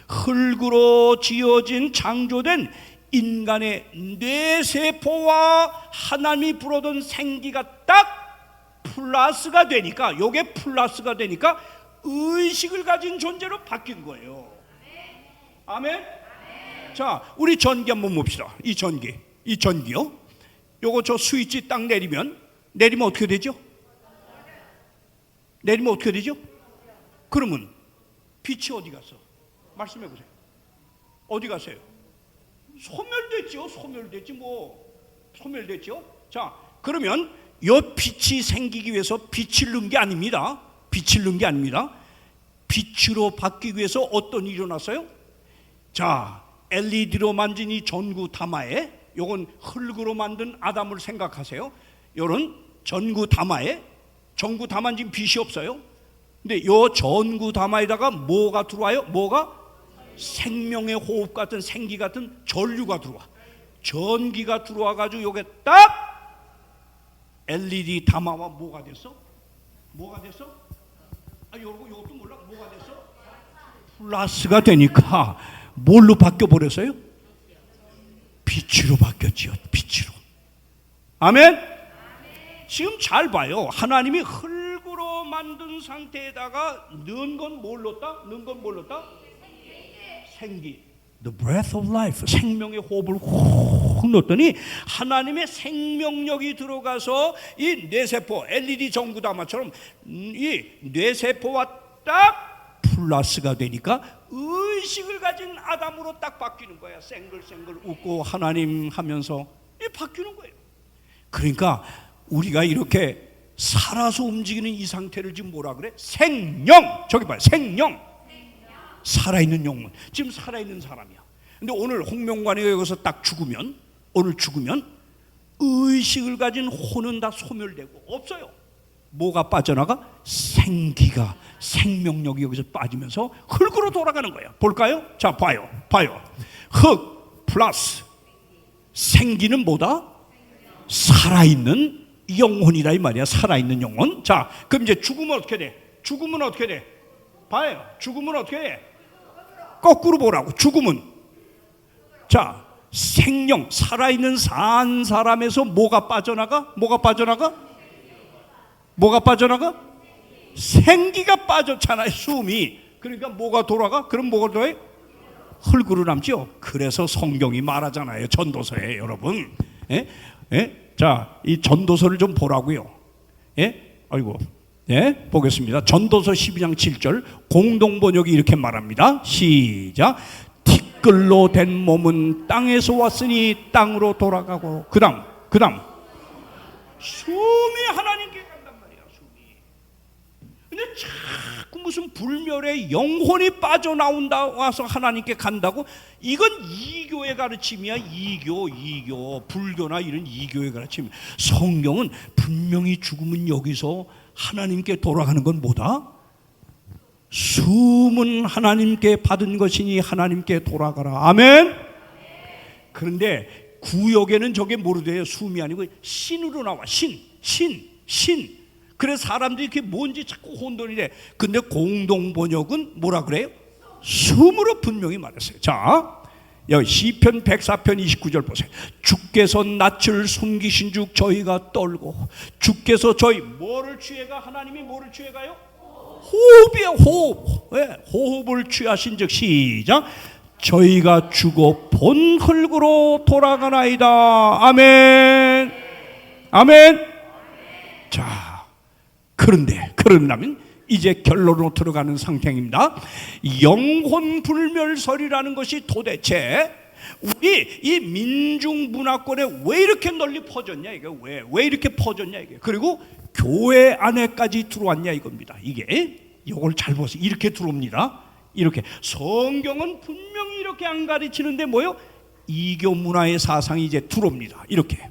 흙으로 지어진 창조된 인간의 뇌세포와 하나님이 불어던 생기가 딱 플러스가 되니까, 요게 플러스가 되니까 의식을 가진 존재로 바뀐 거예요. 아멘. 자, 우리 전기 한번 봅시다. 이 전기요. 요거 저 스위치 딱 내리면 어떻게 되죠? 내리면 어떻게 되죠? 그러면 빛이 어디 갔어? 말씀해 보세요. 어디 갔어요? 소멸됐죠. 소멸됐죠. 자, 그러면 요 빛이 생기기 위해서 빛을 넣은 게 아닙니다. 빛으로 바뀌기 위해서 어떤 일이 일어났어요? 자, LED로 만든 이 전구 다마에, 요건 흙으로 만든 아담을 생각하세요. 요런 전구 다마에, 전구 다마는 지금 빛이 없어요. 근데 요 전구 다마에다가 뭐가 들어와요? 뭐가? 생명의 호흡 같은, 생기 같은 전류가 들어와. 전기가 들어와 가지고 요게 딱 LED 다마와 뭐가 됐어? 요것도 몰라. 뭐가 됐어? 플러스가 되니까 뭘로 바뀌어 버렸어요? 빛으로 바뀌었지요. 빛으로. 아멘. 지금 잘 봐요. 하나님이 흙으로 만든 상태에다가 넣은 건 뭘 넣었다? 생기. The breath of life. 생명의 호흡을 훅 넣었더니 하나님의 생명력이 들어가서 이 뇌세포, LED 전구다마처럼 이 뇌세포와 딱 플러스가 되니까 의식을 가진 아담으로 딱 바뀌는 거야. 생글생글 웃고 하나님 하면서 바뀌는 거예요. 그러니까 우리가 이렇게 살아서 움직이는 이 상태를 지금 뭐라 그래? 생령. 저기 봐요. 생령. 살아있는 영혼. 지금 살아있는 사람이야. 근데 오늘 홍명관이가 여기서 딱 죽으면, 오늘 죽으면 의식을 가진 혼은 다 소멸되고 없어요. 뭐가 빠져나가? 생기가, 생명력이 여기서 빠지면서 흙으로 돌아가는 거야. 볼까요? 자, 봐요. 흙 플러스 생기는 뭐다? 살아있는 영혼이다 이 말이야. 살아있는 영혼. 자, 그럼 이제 죽으면 어떻게 돼? 봐요. 죽으면 어떻게 돼? 거꾸로 보라고. 죽으면, 자, 생령, 살아있는 산 사람에서 뭐가 빠져나가? 생기가 빠졌잖아요. 숨이. 그러니까 뭐가 돌아가? 그럼 뭐가 돌아요? 흙으로 남죠. 그래서 성경이 말하잖아요. 전도서에. 여러분, 자, 이 전도서를 좀 보라고요. 보겠습니다. 전도서 12장 7절 공동번역이 이렇게 말합니다. 시작. 티끌로 된 몸은 땅에서 왔으니 땅으로 돌아가고, 그 다음 숨이 하나님께 간단 말이야. 숨이. 근데 자꾸 무슨 불멸의 영혼이 빠져나온다 와서 하나님께 간다고? 이건 이교의 가르침이야. 이교. 불교나 이런 이교의 가르침. 성경은 분명히 죽으면 여기서 하나님께 돌아가는 건 뭐다? 숨은 하나님께 받은 것이니 하나님께 돌아가라. 아멘. 그런데 구역에는 저게 뭐로 돼요? 숨이 아니고 신으로 나와. 신. 그래서 사람들이 이렇게 뭔지 자꾸 혼돈이래. 근데 공동번역은 뭐라 그래요? 숨으로 분명히 말했어요. 자, 여기 시편 104편 29절 보세요. 주께서 낯을 숨기신 즉 저희가 떨고, 주께서 저희 뭐를 취해가? 하나님이 뭐를 취해가요? 호흡이에요. 호흡. 호흡을 취하신 즉 시작. 저희가 죽어 본 흙으로 돌아가나이다. 아멘. 자, 그런다면 이제 결론으로 들어가는 상태입니다. 영혼 불멸설이라는 것이 도대체 우리 이 민중 문화권에 왜 이렇게 널리 퍼졌냐, 이게 왜 이렇게 퍼졌냐, 이게. 그리고 교회 안에까지 들어왔냐 이겁니다. 이게 이걸 잘 보세요. 이렇게 들어옵니다. 이렇게 성경은 분명히 이렇게 안 가르치는데 뭐요? 이교 문화의 사상이 이제 들어옵니다. 이렇게.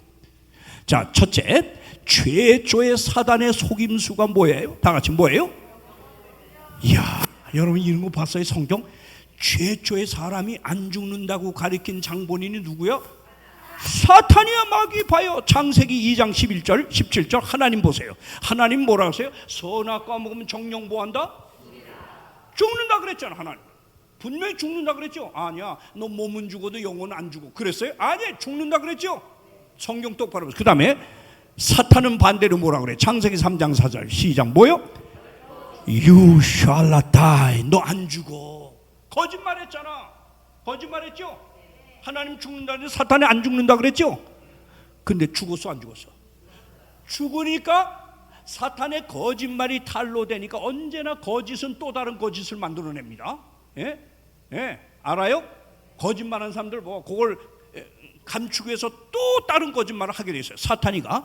자, 첫째, 최초의 사단의 속임수가 뭐예요? 다 같이 뭐예요? 이야, 여러분 이런 거 봤어요? 성경 최초의 사람이 안 죽는다고 가리킨 장본인이 누구요? 사탄이야 마귀 봐요. 창세기 2장 11절 17절 하나님 보세요. 하나님 뭐라 하세요? 선악과 먹으면 정령 뭐한다? 죽는다 그랬잖아. 하나님 분명히 죽는다 그랬죠? 아니야, 너 몸은 죽어도 영혼은 안 죽어 그랬어요? 아니, 죽는다 그랬죠? 성경 똑바로 보세요. 그 다음에 사탄은 반대로 뭐라 그래? 창세기 3장 4절 시작. 뭐요? You shall not die. 너 안 죽어. 거짓말했잖아. 거짓말했죠? 하나님 죽는다는데 사탄이 안 죽는다 그랬죠? 근데 죽었어 안 죽었어? 죽으니까 사탄의 거짓말이 탄로 되니까 언제나 거짓은 또 다른 거짓을 만들어냅니다. 예? 예, 알아요? 거짓말하는 사람들 뭐 그걸 감추기 위해서 또 다른 거짓말을 하게 돼 있어요. 사탄이가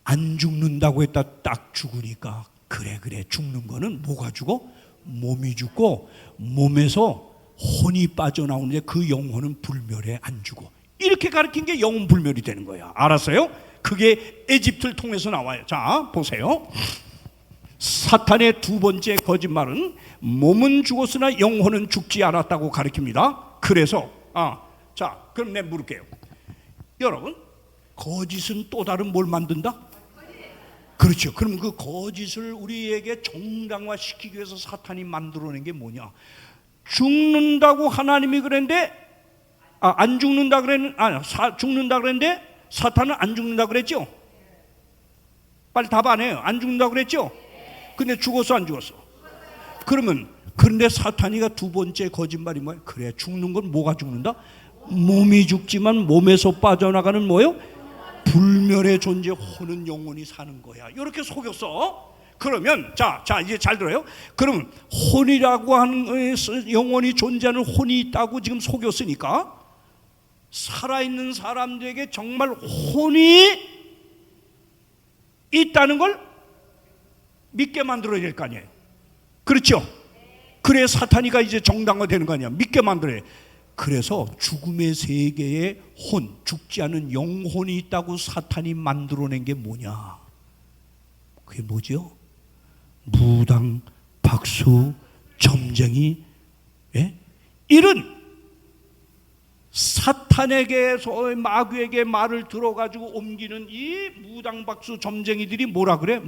안 죽는다고 했다 딱 죽으니까 그래 죽는 거는 뭐가 죽어? 몸이 죽고 몸에서 혼이 빠져나오는데 그 영혼은 불멸에 안 죽어. 이렇게 가르친 게 영혼 불멸이 되는 거야. 알았어요? 그게 에집트를 통해서 나와요. 자 보세요. 사탄의 두 번째 거짓말은 몸은 죽었으나 영혼은 죽지 않았다고 가르칩니다. 그래서 자 그럼 내가 물을게요. 여러분, 거짓은 또 다른 뭘 만든다? 그렇죠. 그럼 그 거짓을 우리에게 정당화시키기 위해서 사탄이 만들어낸 게 뭐냐? 죽는다고 하나님이 그랬는데 안 죽는다 그랬는데 죽는다 그랬는데 사탄은 안 죽는다 그랬죠? 빨리 답 안 해요. 안 죽는다 그랬죠? 근데 죽었어 안 죽었어? 그러면 그런데 사탄이가 두 번째 거짓말이 뭐야? 그래, 죽는 건 뭐가 죽는다? 몸이 죽지만 몸에서 빠져나가는 뭐요? 불멸의 존재 혼은 영혼이 사는 거야. 이렇게 속였어. 그러면 자 이제 잘 들어요. 그럼 혼이라고 하는 영혼이 존재하는 혼이 있다고 지금 속였으니까 살아있는 사람들에게 정말 혼이 있다는 걸 믿게 만들어야 될 거 아니에요. 그렇죠? 그래 사탄이가 이제 정당화되는 거 아니야. 믿게 만들어야 돼. 그래서 죽음의 세계에 혼, 죽지 않은 영혼이 있다고 사탄이 만들어낸 게 뭐냐? 그게 뭐죠? 무당, 박수, 점쟁이, 예? 이런 사탄에게서 마귀에게 말을 들어가지고 옮기는 이 무당, 박수, 점쟁이들이 뭐라 그래?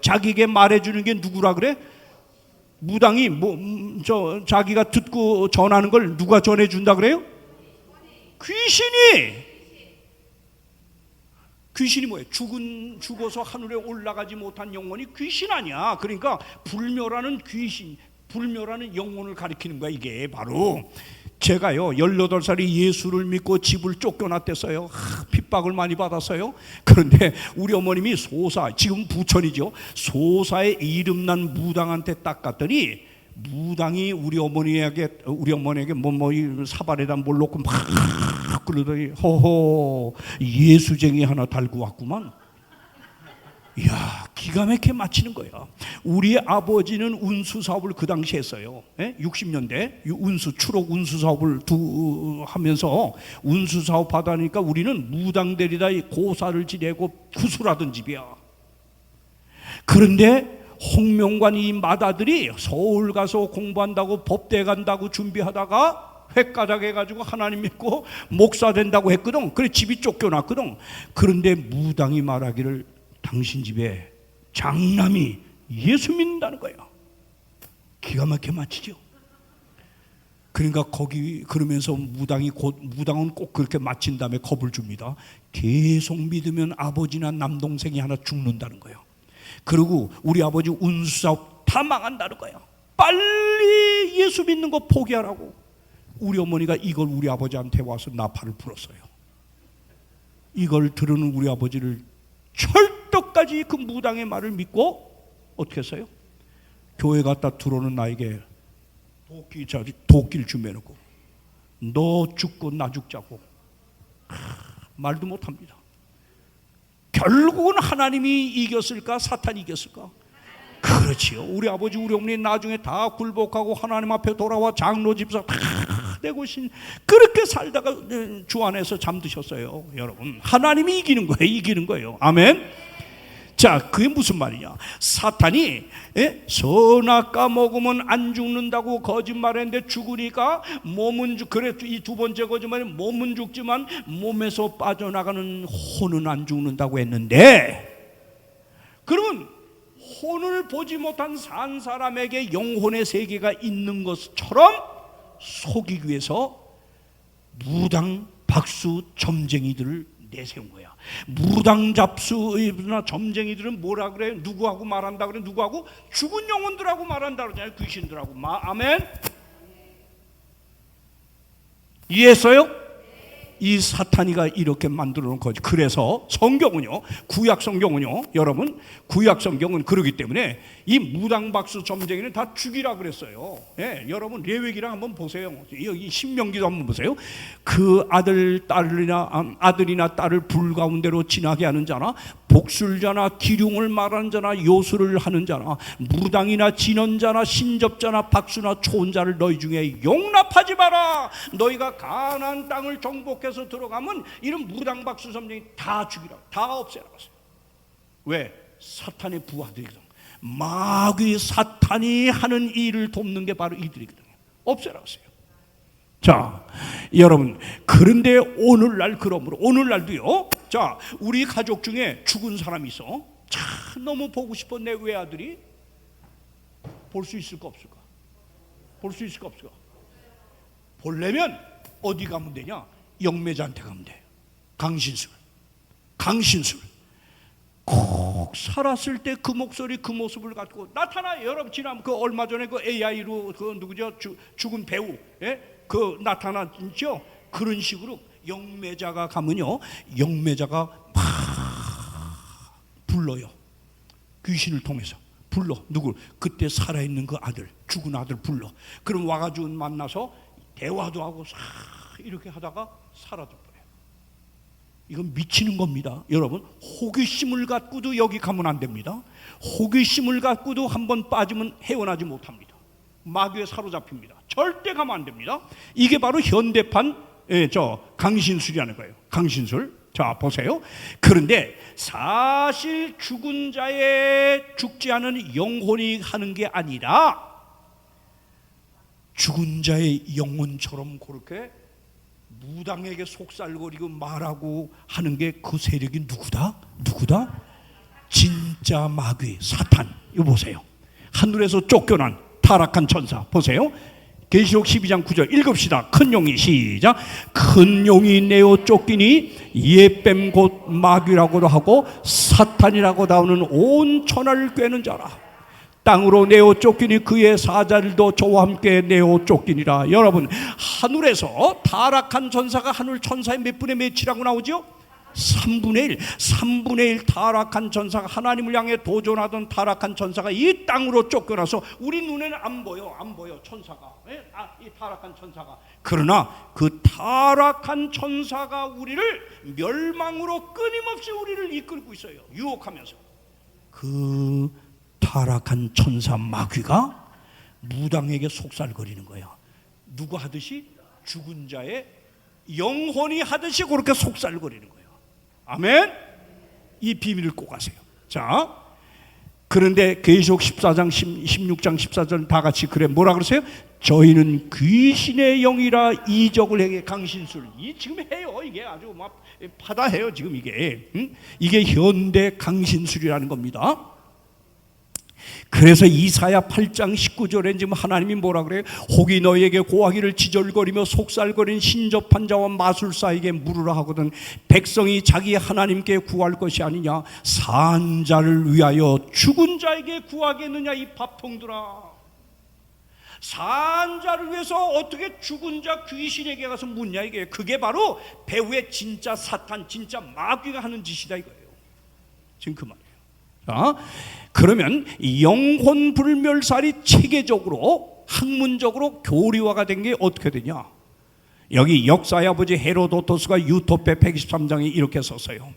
자기에게 말해주는 게 누구라 그래? 무당이 자기가 듣고 전하는 걸 누가 전해준다 그래요? 귀신이 뭐예요? 죽어서 하늘에 올라가지 못한 영혼이 귀신 아니야. 그러니까 불멸하는 귀신, 불멸하는 영혼을 가리키는 거야. 이게 바로 제가요 18살이 예수를 믿고 집을 쫓겨났댔어요. 핍박을 많이 받았어요. 그런데 우리 어머님이 소사, 지금 부천이죠, 소사에 이름난 무당한테 딱 갔더니 무당이 우리 어머니에게 사발에다 뭘 놓고 막 그러더니 허허 예수쟁이 하나 달고 왔구만. 이야, 기가 막히게 맞히는 거야. 우리 아버지는 운수 사업을 그 당시 했어요. 60년대 추록 운수 사업을 하면서 운수 사업 하다니까 우리는 무당들이다 고사를 지내고 구술하던 집이야. 그런데 홍명관 이 마다들이 서울 가서 공부한다고 법대 간다고 준비하다가 횟가닥 해가지고 하나님 믿고 목사 된다고 했거든. 그래 집이 쫓겨났거든. 그런데 무당이 말하기를 당신 집에 장남이 예수 믿는다는 거예요. 기가 막히게 맞히죠. 그러니까 그러면서 무당은 꼭 그렇게 맞힌 다음에 겁을 줍니다. 계속 믿으면 아버지나 남동생이 하나 죽는다는 거예요. 그리고 우리 아버지 운수사업 다 망한다는 거예요. 빨리 예수 믿는 거 포기하라고. 우리 어머니가 이걸 우리 아버지한테 와서 나팔을 불었어요. 이걸 들으는 우리 아버지를 철떡까지 그 무당의 말을 믿고 어떻게 했어요? 교회 갔다 들어오는 나에게 도끼를 주매놓고 너 죽고 나 죽자고 말도 못합니다. 결국은 하나님이 이겼을까 사탄이 이겼을까? 그렇지요. 우리 아버지 우리 어머니 나중에 다 굴복하고 하나님 앞에 돌아와 장로 집사 다 되고 그렇게 살다가 주 안에서 잠드셨어요. 여러분, 하나님이 이기는 거예요. 아멘. 자, 그게 무슨 말이냐? 사탄이 선악과 먹으면 안 죽는다고 거짓말했는데 죽으니까 몸은 그래, 이 두 번째 거짓말이 몸은 죽지만 몸에서 빠져나가는 혼은 안 죽는다고 했는데, 그러면 혼을 보지 못한 산 사람에게 영혼의 세계가 있는 것처럼 속이기 위해서 무당 박수 점쟁이들을 내세운 거야. 무당 잡수나 점쟁이들은 뭐라 그래? 누구하고 말한다 그래? 누구하고? 죽은 영혼들하고 말한다 그러잖아요. 귀신들하고. 아멘. 이해했어요? 이 사탄이가 이렇게 만들어 놓은 거지. 그래서 성경은요, 구약 성경은요, 여러분, 구약 성경은 그러기 때문에 이 무당박수 점쟁이는 다 죽이라 그랬어요. 예, 여러분 레위기랑 한번 보세요. 여기 신명기도 한번 보세요. 그 아들이나 딸을 불 가운데로 지나게 하는 자나, 복술자나 기륭을 말하는 자나, 요술을 하는 자나, 무당이나 진언자나, 신접자나, 박수나 초혼자를 너희 중에 용납하지 마라. 너희가 가나안 땅을 정복해서 들어가면 이런 무당박수 점쟁이 다 죽이라, 다 없애라고 했어요. 왜? 사탄의 부하들이거든. 마귀 사탄이 하는 일을 돕는 게 바로 이들이거든요. 없애라고 했어요. 자, 여러분, 그런데 오늘날, 그러므로 오늘날도요, 자, 우리 가족 중에 죽은 사람이 있어. 참 너무 보고 싶어. 내 외아들이 볼 수 있을까 없을까? 볼 수 있을까 없을까? 보려면 어디 가면 되냐? 영매자한테 가면 돼. 강신술 꼭 살았을 때 그 목소리, 그 모습을 갖고 나타나. 여러분, 지난 그 얼마 전에 그 AI로 그 누구죠? 죽은 배우, 그 나타났죠? 그런 식으로 영매자가 가면요, 영매자가 막 불러요. 귀신을 통해서 불러. 누굴? 그때 살아있는 그 아들, 죽은 아들 불러. 그럼 와가지고 만나서 대화도 하고 싹 이렇게 하다가 사라져버려요. 이건 미치는 겁니다. 여러분, 호기심을 갖고도 여기 가면 안 됩니다. 호기심을 갖고도 한번 빠지면 헤어나지 못합니다. 마귀에 사로잡힙니다. 절대 가면 안 됩니다. 이게 바로 현대판 강신술이라는 거예요. 강신술. 자, 보세요. 그런데 사실 죽은 자의 죽지 않은 영혼이 하는 게 아니라 죽은 자의 영혼처럼 그렇게 무당에게 속살거리고 말하고 하는 게 그 세력이 누구다? 진짜 마귀 사탄. 이거 보세요. 하늘에서 쫓겨난 타락한 천사 보세요. 계시록 12장 9절 읽읍시다. 큰 용이 시작. 큰 용이 내어 쫓기니 예뱀 곧 마귀라고도 하고 사탄이라고 나오는 온 천하를 꿰는 자라. 땅으로 내어 쫓기니 그의 사자들도 저와 함께 내어 쫓기니라. 여러분, 하늘에서 타락한 천사가 하늘 천사의 몇 분의 몇이라고 나오죠? 3분의 1 타락한 천사가, 하나님을 향해 도전하던 타락한 천사가 이 땅으로 쫓겨나서 우리 눈에는 안 보여 천사가, 이 타락한 천사가. 그러나 그 타락한 천사가 우리를 멸망으로 끊임없이 우리를 이끌고 있어요. 유혹하면서. 그 타락한 천사 마귀가 무당에게 속살거리는 거야. 누구 하듯이? 죽은 자의 영혼이 하듯이 그렇게 속살거리는 거예요. 아멘. 이 비밀을 꼭 아세요. 자, 그런데 계시록 14장 16장 14절 다 같이 그래 뭐라 그러세요? 저희는 귀신의 영이라 이적을 행해. 강신술 이 지금 해요. 이게 아주 막 파다해요 지금 이게. 이게 현대 강신술이라는 겁니다. 그래서 이사야 8장 19절에 지금 하나님이 뭐라 그래요? 혹이 너희에게 고하기를 지절거리며 속살거린 신접한 자와 마술사에게 물으라 하거든. 백성이 자기 하나님께 구할 것이 아니냐? 산 자를 위하여 죽은 자에게 구하겠느냐? 이 밥통들아, 산 자를 위해서 어떻게 죽은 자 귀신에게 가서 묻냐? 이게 그게 바로 배후의 진짜 사탄, 진짜 마귀가 하는 짓이다 이거예요. 지금 그 말이에요. 자, 그러면 영혼 불멸살이 체계적으로 학문적으로 교리화가 된 게 어떻게 되냐? 여기 역사의 아버지 헤로도토스가 유토페 123장에 이렇게 썼어요.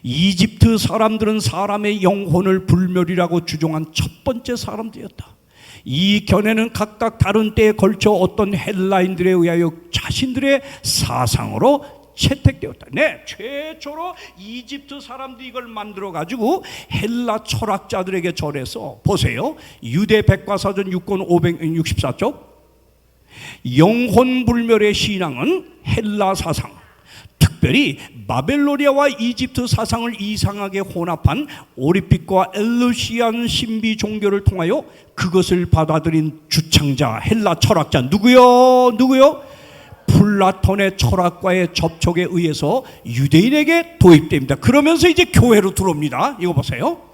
이집트 사람들은 사람의 영혼을 불멸이라고 주장한 첫 번째 사람들이었다. 이 견해는 각각 다른 때에 걸쳐 어떤 헬라인들에 의하여 자신들의 사상으로 채택되었다. 네, 최초로 이집트 사람들이 이걸 만들어 가지고 헬라 철학자들에게 전해서 보세요. 유대 백과사전 6권 564쪽. 영혼불멸의 신앙은 헬라 사상, 특별히 바벨로니아와 이집트 사상을 이상하게 혼합한 오리픽과 엘루시안 신비 종교를 통하여 그것을 받아들인 주창자 헬라 철학자 누구요? 플라톤의 철학과의 접촉에 의해서 유대인에게 도입됩니다. 그러면서 이제 교회로 들어옵니다. 이거 보세요.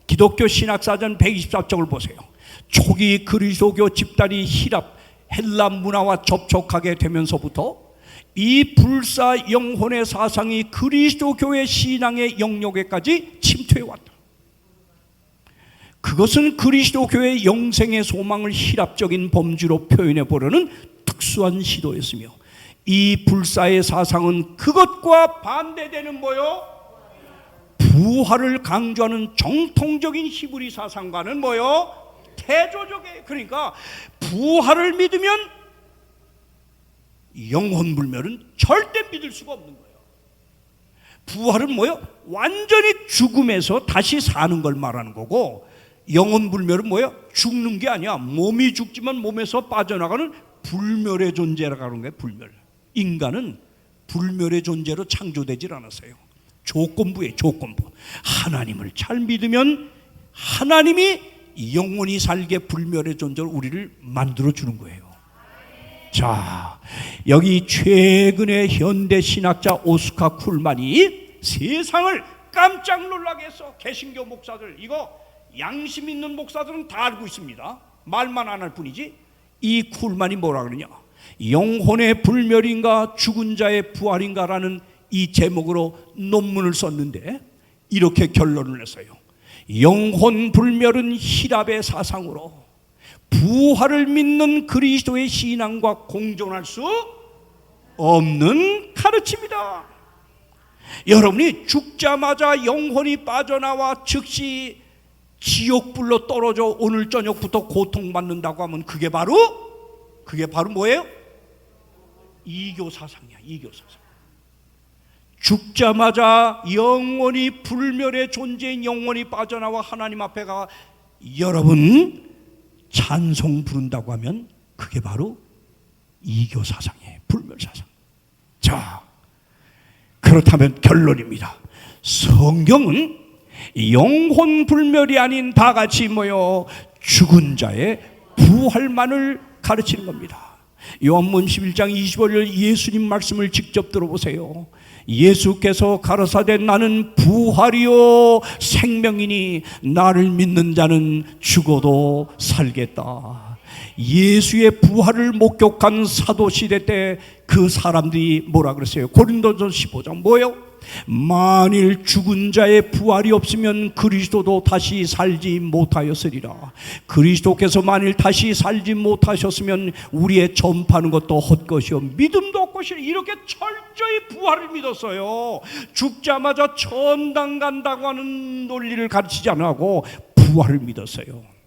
기독교 신학사전 124쪽을 보세요. 초기 그리스도교 집단이 히랍 헬라 문화와 접촉하게 되면서부터 이 불사 영혼의 사상이 그리스도교의 신앙의 영역에까지 침투해 왔다. 그것은 그리스도교의 영생의 소망을 히랍적인 범주로 표현해 보려는 특수한 시도였으며, 이 불사의 사상은 그것과 반대되는 뭐요? 부활을 강조하는 정통적인 히브리 사상과는 뭐요? 태조적이에요. 그러니까 부활을 믿으면 영혼불멸은 절대 믿을 수가 없는 거예요. 부활은 뭐요? 완전히 죽음에서 다시 사는 걸 말하는 거고, 영혼불멸은 뭐예요? 죽는 게 아니야. 몸이 죽지만 몸에서 빠져나가는 불멸의 존재라고 하는 거예요. 불멸. 인간은 불멸의 존재로 창조되질 않았어요. 조건부예요. 조건부. 하나님을 잘 믿으면 하나님이 영원히 살게 불멸의 존재로 우리를 만들어주는 거예요. 자, 여기 최근에 현대 신학자 오스카 쿨만이 세상을 깜짝 놀라게 해서, 개신교 목사들, 이거 양심 있는 목사들은 다 알고 있습니다. 말만 안 할 뿐이지. 이 쿨만이 뭐라 그러냐, 영혼의 불멸인가 죽은 자의 부활인가라는 이 제목으로 논문을 썼는데 이렇게 결론을 냈어요. 영혼 불멸은 히랍의 사상으로 부활을 믿는 그리스도의 신앙과 공존할 수 없는 가르침이다. 여러분이 죽자마자 영혼이 빠져나와 즉시 지옥불로 떨어져 오늘 저녁부터 고통받는다고 하면 그게 바로 뭐예요? 이교 사상이야. 이교 사상. 죽자마자 영원히 불멸의 존재인 영혼이 빠져나와 하나님 앞에 가 여러분 찬송 부른다고 하면 그게 바로 이교 사상이에요. 불멸 사상. 자, 그렇다면 결론입니다. 성경은 영혼 불멸이 아닌 다 같이 모여 죽은 자의 부활만을 가르치는 겁니다. 요한복음 11장 25절 예수님 말씀을 직접 들어보세요. 예수께서 가라사대 나는 부활이요 생명이니 나를 믿는 자는 죽어도 살겠다. 예수의 부활을 목격한 사도시대 때 그 사람들이 뭐라 그랬어요? 고린도전서 15장 뭐예요? 만일 죽은 자의 부활이 없으면 그리스도도 다시 살지 못하였으리라. 그리스도께서 만일 다시 살지 못하셨으면 우리의 전파하는 것도 헛것이요 믿음도 헛것이라. 이렇게 철저히 부활을 믿었어요. 죽자마자 천당 간다고 하는 논리를 가르치지 않고 부활을 믿었어요.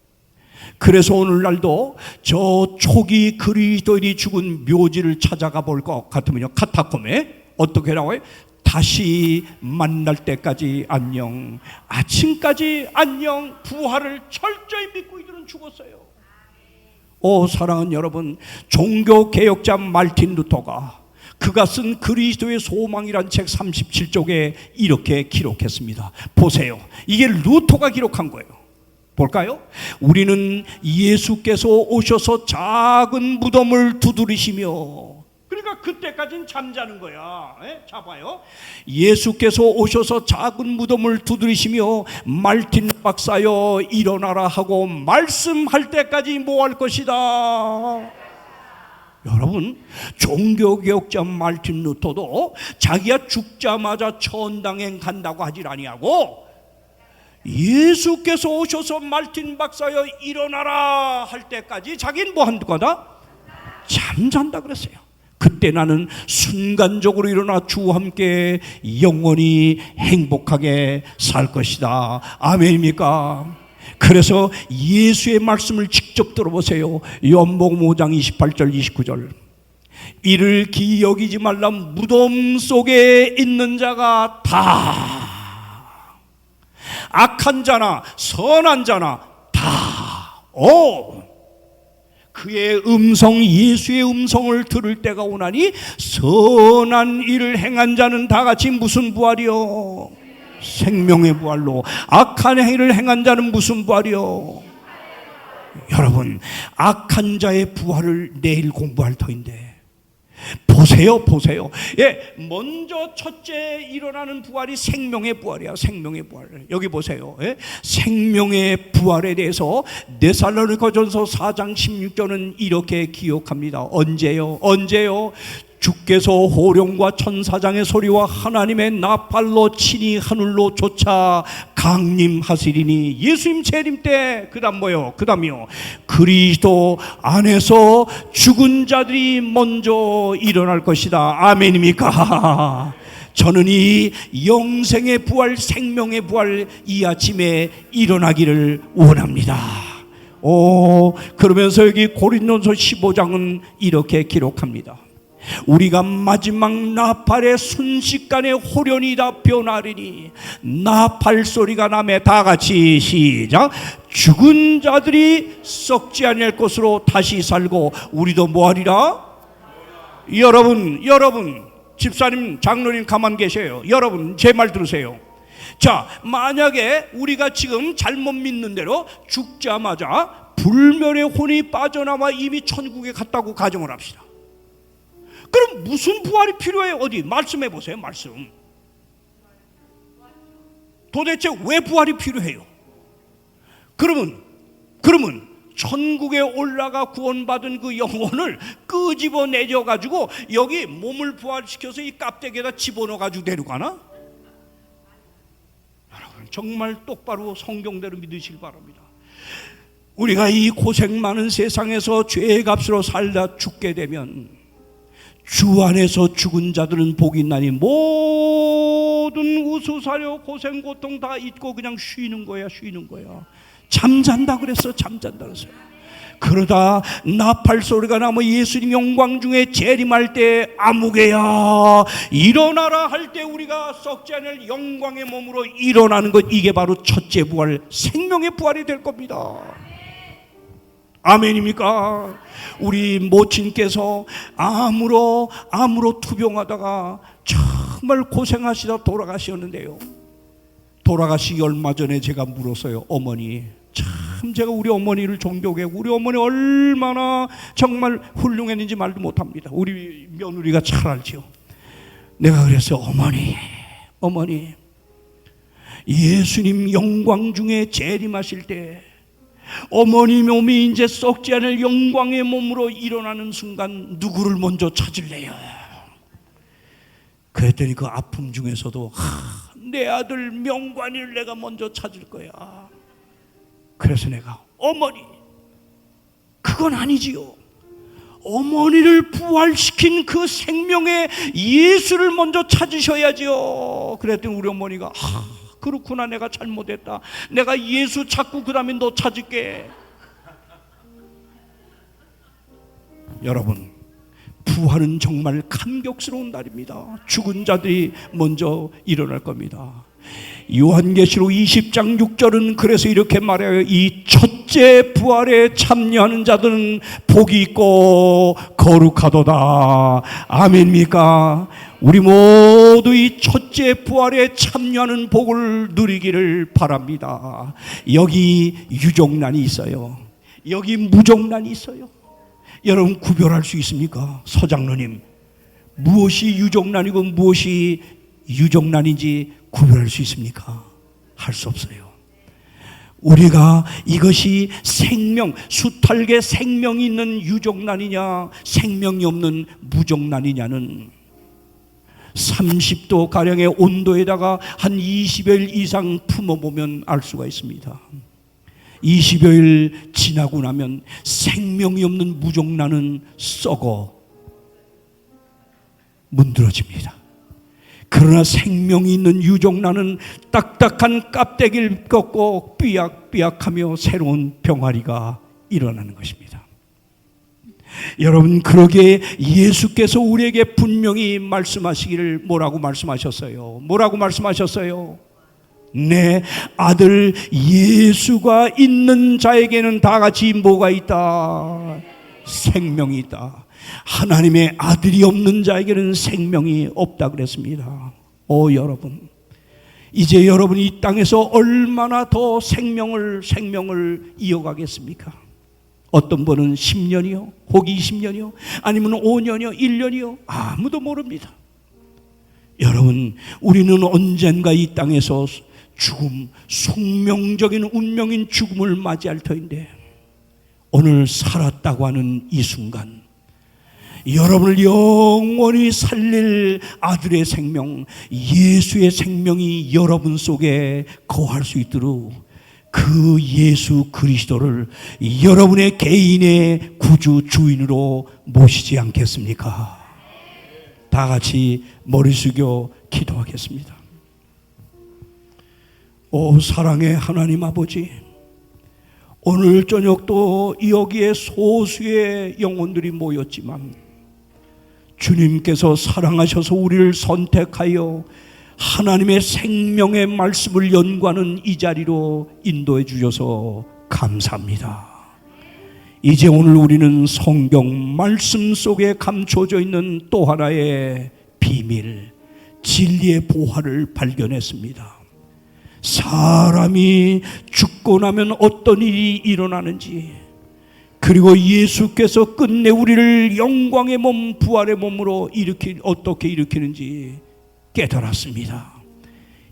그래서 오늘날도 저 초기 그리스도인이 죽은 묘지를 찾아가 볼 것 같으면요, 카타콤에 어떻게 나와요? 다시 만날 때까지 안녕, 아침까지 안녕. 부활을 철저히 믿고 이들은 죽었어요. 오 사랑하는 여러분, 종교개혁자 말틴 루터가 그가 쓴 그리스도의 소망이란 책 37쪽에 이렇게 기록했습니다. 보세요. 이게 루터가 기록한 거예요. 볼까요? 우리는 예수께서 오셔서 작은 무덤을 두드리시며, 그러니까 그때까지는 잠자는 거야. 자 봐요. 예수께서 오셔서 작은 무덤을 두드리시며 말틴 박사여 일어나라 하고 말씀할 때까지 뭐 할 것이다. 여러분, 종교개혁자 말틴 루터도 자기가 죽자마자 천당에 간다고 하질 아니하고 예수께서 오셔서 말틴 박사여 일어나라 할 때까지 자기는 뭐 한다 거다? 잠잔다 그랬어요. 그때 나는 순간적으로 일어나 주와 함께 영원히 행복하게 살 것이다. 아멘입니까? 그래서 예수의 말씀을 직접 들어보세요. 요한복음 5장 28절 29절 이를 기여기지 말라. 무덤 속에 있는 자가 다, 악한 자나 선한 자나 다, 그의 음성, 예수의 음성을 들을 때가 오나니 선한 일을 행한 자는 다 같이 무슨 부활이요? 생명의 부활로. 악한 일을 행한 자는 무슨 부활이요? 여러분, 악한 자의 부활을 내일 공부할 터인데 보세요. 먼저 첫째 일어나는 부활이 생명의 부활이야. 생명의 부활. 여기 보세요. 생명의 부활에 대해서 데살로니가전서 4장 16절은 이렇게 기록합니다. 언제요? 주께서 호령과 천사장의 소리와 하나님의 나팔로 친히 하늘로 쫓아 강림하시리니. 예수님 재림 때 그다음 뭐요? 그다음이요, 그리스도 안에서 죽은 자들이 먼저 일어날 것이다. 아멘입니까? 저는 이 영생의 부활, 생명의 부활 이 아침에 일어나기를 원합니다. 그러면서 여기 고린도서 15장은 이렇게 기록합니다. 우리가 마지막 나팔의 순식간에 호련이다 변하리니 나팔 소리가 나매 다 같이 시작. 죽은 자들이 썩지 아니할 것으로 다시 살고 우리도 뭐하리라? 여러분 집사님, 장로님 가만 계세요. 여러분 제 말 들으세요. 자, 만약에 우리가 지금 잘못 믿는 대로 죽자마자 불멸의 혼이 빠져나와 이미 천국에 갔다고 가정을 합시다. 그럼 무슨 부활이 필요해요? 어디 말씀해 보세요. 말씀. 도대체 왜 부활이 필요해요? 그러면 천국에 올라가 구원받은 그 영혼을 끄집어 내려 가지고 여기 몸을 부활시켜서 이 깝대기에다 집어넣어 가지고 내려가나? 여러분 정말 똑바로 성경대로 믿으시길 바랍니다. 우리가 이 고생 많은 세상에서 죄의 값으로 살다 죽게 되면 주 안에서 죽은 자들은 복이 있나니 모든 우수사려 고생 고통 다 잊고 그냥 쉬는 거야. 잠잔다 그랬어. 그러다 나팔 소리가 나면 예수님 영광 중에 재림할 때 아무개야 일어나라 할 때 우리가 썩지 않을 영광의 몸으로 일어나는 것, 이게 바로 첫째 부활, 생명의 부활이 될 겁니다. 아멘입니까? 우리 모친께서 암으로 투병하다가 정말 고생하시다 돌아가셨는데요. 돌아가시기 얼마 전에 제가 물었어요. 어머니, 참 제가 우리 어머니를 존경해. 우리 어머니 얼마나 정말 훌륭했는지 말도 못합니다. 우리 며느리가 잘 알죠. 내가 그래서 어머니 예수님 영광 중에 재림하실 때 어머니 몸이 이제 썩지 않을 영광의 몸으로 일어나는 순간 누구를 먼저 찾을래요? 그랬더니 그 아픔 중에서도 내 아들 명관이를 내가 먼저 찾을 거야. 그래서 내가 어머니, 그건 아니지요. 어머니를 부활시킨 그 생명의 예수를 먼저 찾으셔야지요. 그랬더니 우리 어머니가 그렇구나, 내가 잘못했다. 내가 예수 찾고 그 다음에 너 찾을게. 여러분, 부활은 정말 감격스러운 날입니다. 죽은 자들이 먼저 일어날 겁니다. 요한계시록 20장 6절은 그래서 이렇게 말해요. 이 첫째 부활에 참여하는 자들은 복이 있고 거룩하도다. 아멘입니까? 우리 모두 이 첫째 부활에 참여하는 복을 누리기를 바랍니다. 여기 유족난이 있어요. 여기 무족난이 있어요. 여러분 구별할 수 있습니까? 서장로님, 무엇이 유족난이고 무엇이 유족난인지 구별할 수 있습니까? 할 수 없어요. 우리가 이것이 생명, 수탈계 생명이 있는 유족난이냐 생명이 없는 무족난이냐는 30도 가량의 온도에다가 한 20여일 이상 품어보면 알 수가 있습니다. 20여일 지나고 나면 생명이 없는 무족난은 썩어 문드러집니다. 그러나 생명이 있는 유족난은 딱딱한 껍데기를 꺾고 삐약삐약하며 새로운 병아리가 일어나는 것입니다. 여러분, 그러기에 예수께서 우리에게 분명히 말씀하시기를 뭐라고 말씀하셨어요? 뭐라고 말씀하셨어요? 내 아들 예수가 있는 자에게는 다 같이 뭐가 있다? 생명이 있다. 하나님의 아들이 없는 자에게는 생명이 없다 그랬습니다. 여러분, 이제 여러분이 이 땅에서 얼마나 더 생명을 이어가겠습니까? 어떤 분은 10년이요, 혹 20년이요, 아니면 5년이요, 1년이요, 아무도 모릅니다. 여러분, 우리는 언젠가 이 땅에서 죽음, 숙명적인 운명인 죽음을 맞이할 터인데, 오늘 살았다고 하는 이 순간 여러분을 영원히 살릴 아들의 생명, 예수의 생명이 여러분 속에 거할 수 있도록 그 예수 그리스도를 여러분의 개인의 구주 주인으로 모시지 않겠습니까? 다 같이 머리 숙여 기도하겠습니다. 오 사랑의 하나님 아버지, 오늘 저녁도 여기에 소수의 영혼들이 모였지만 주님께서 사랑하셔서 우리를 선택하여 하나님의 생명의 말씀을 연구하는 이 자리로 인도해 주셔서 감사합니다. 이제 오늘 우리는 성경 말씀 속에 감춰져 있는 또 하나의 비밀, 진리의 보화를 발견했습니다. 사람이 죽고 나면 어떤 일이 일어나는지, 그리고 예수께서 끝내 우리를 영광의 몸, 부활의 몸으로 어떻게 일으키는지 깨달았습니다.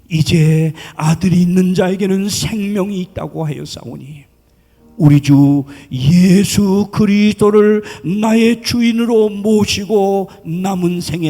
이제 아들이 있는 자에게는 생명이 있다고 하였사오니 우리 주 예수 그리스도를 나의 주인으로 모시고 남은 생에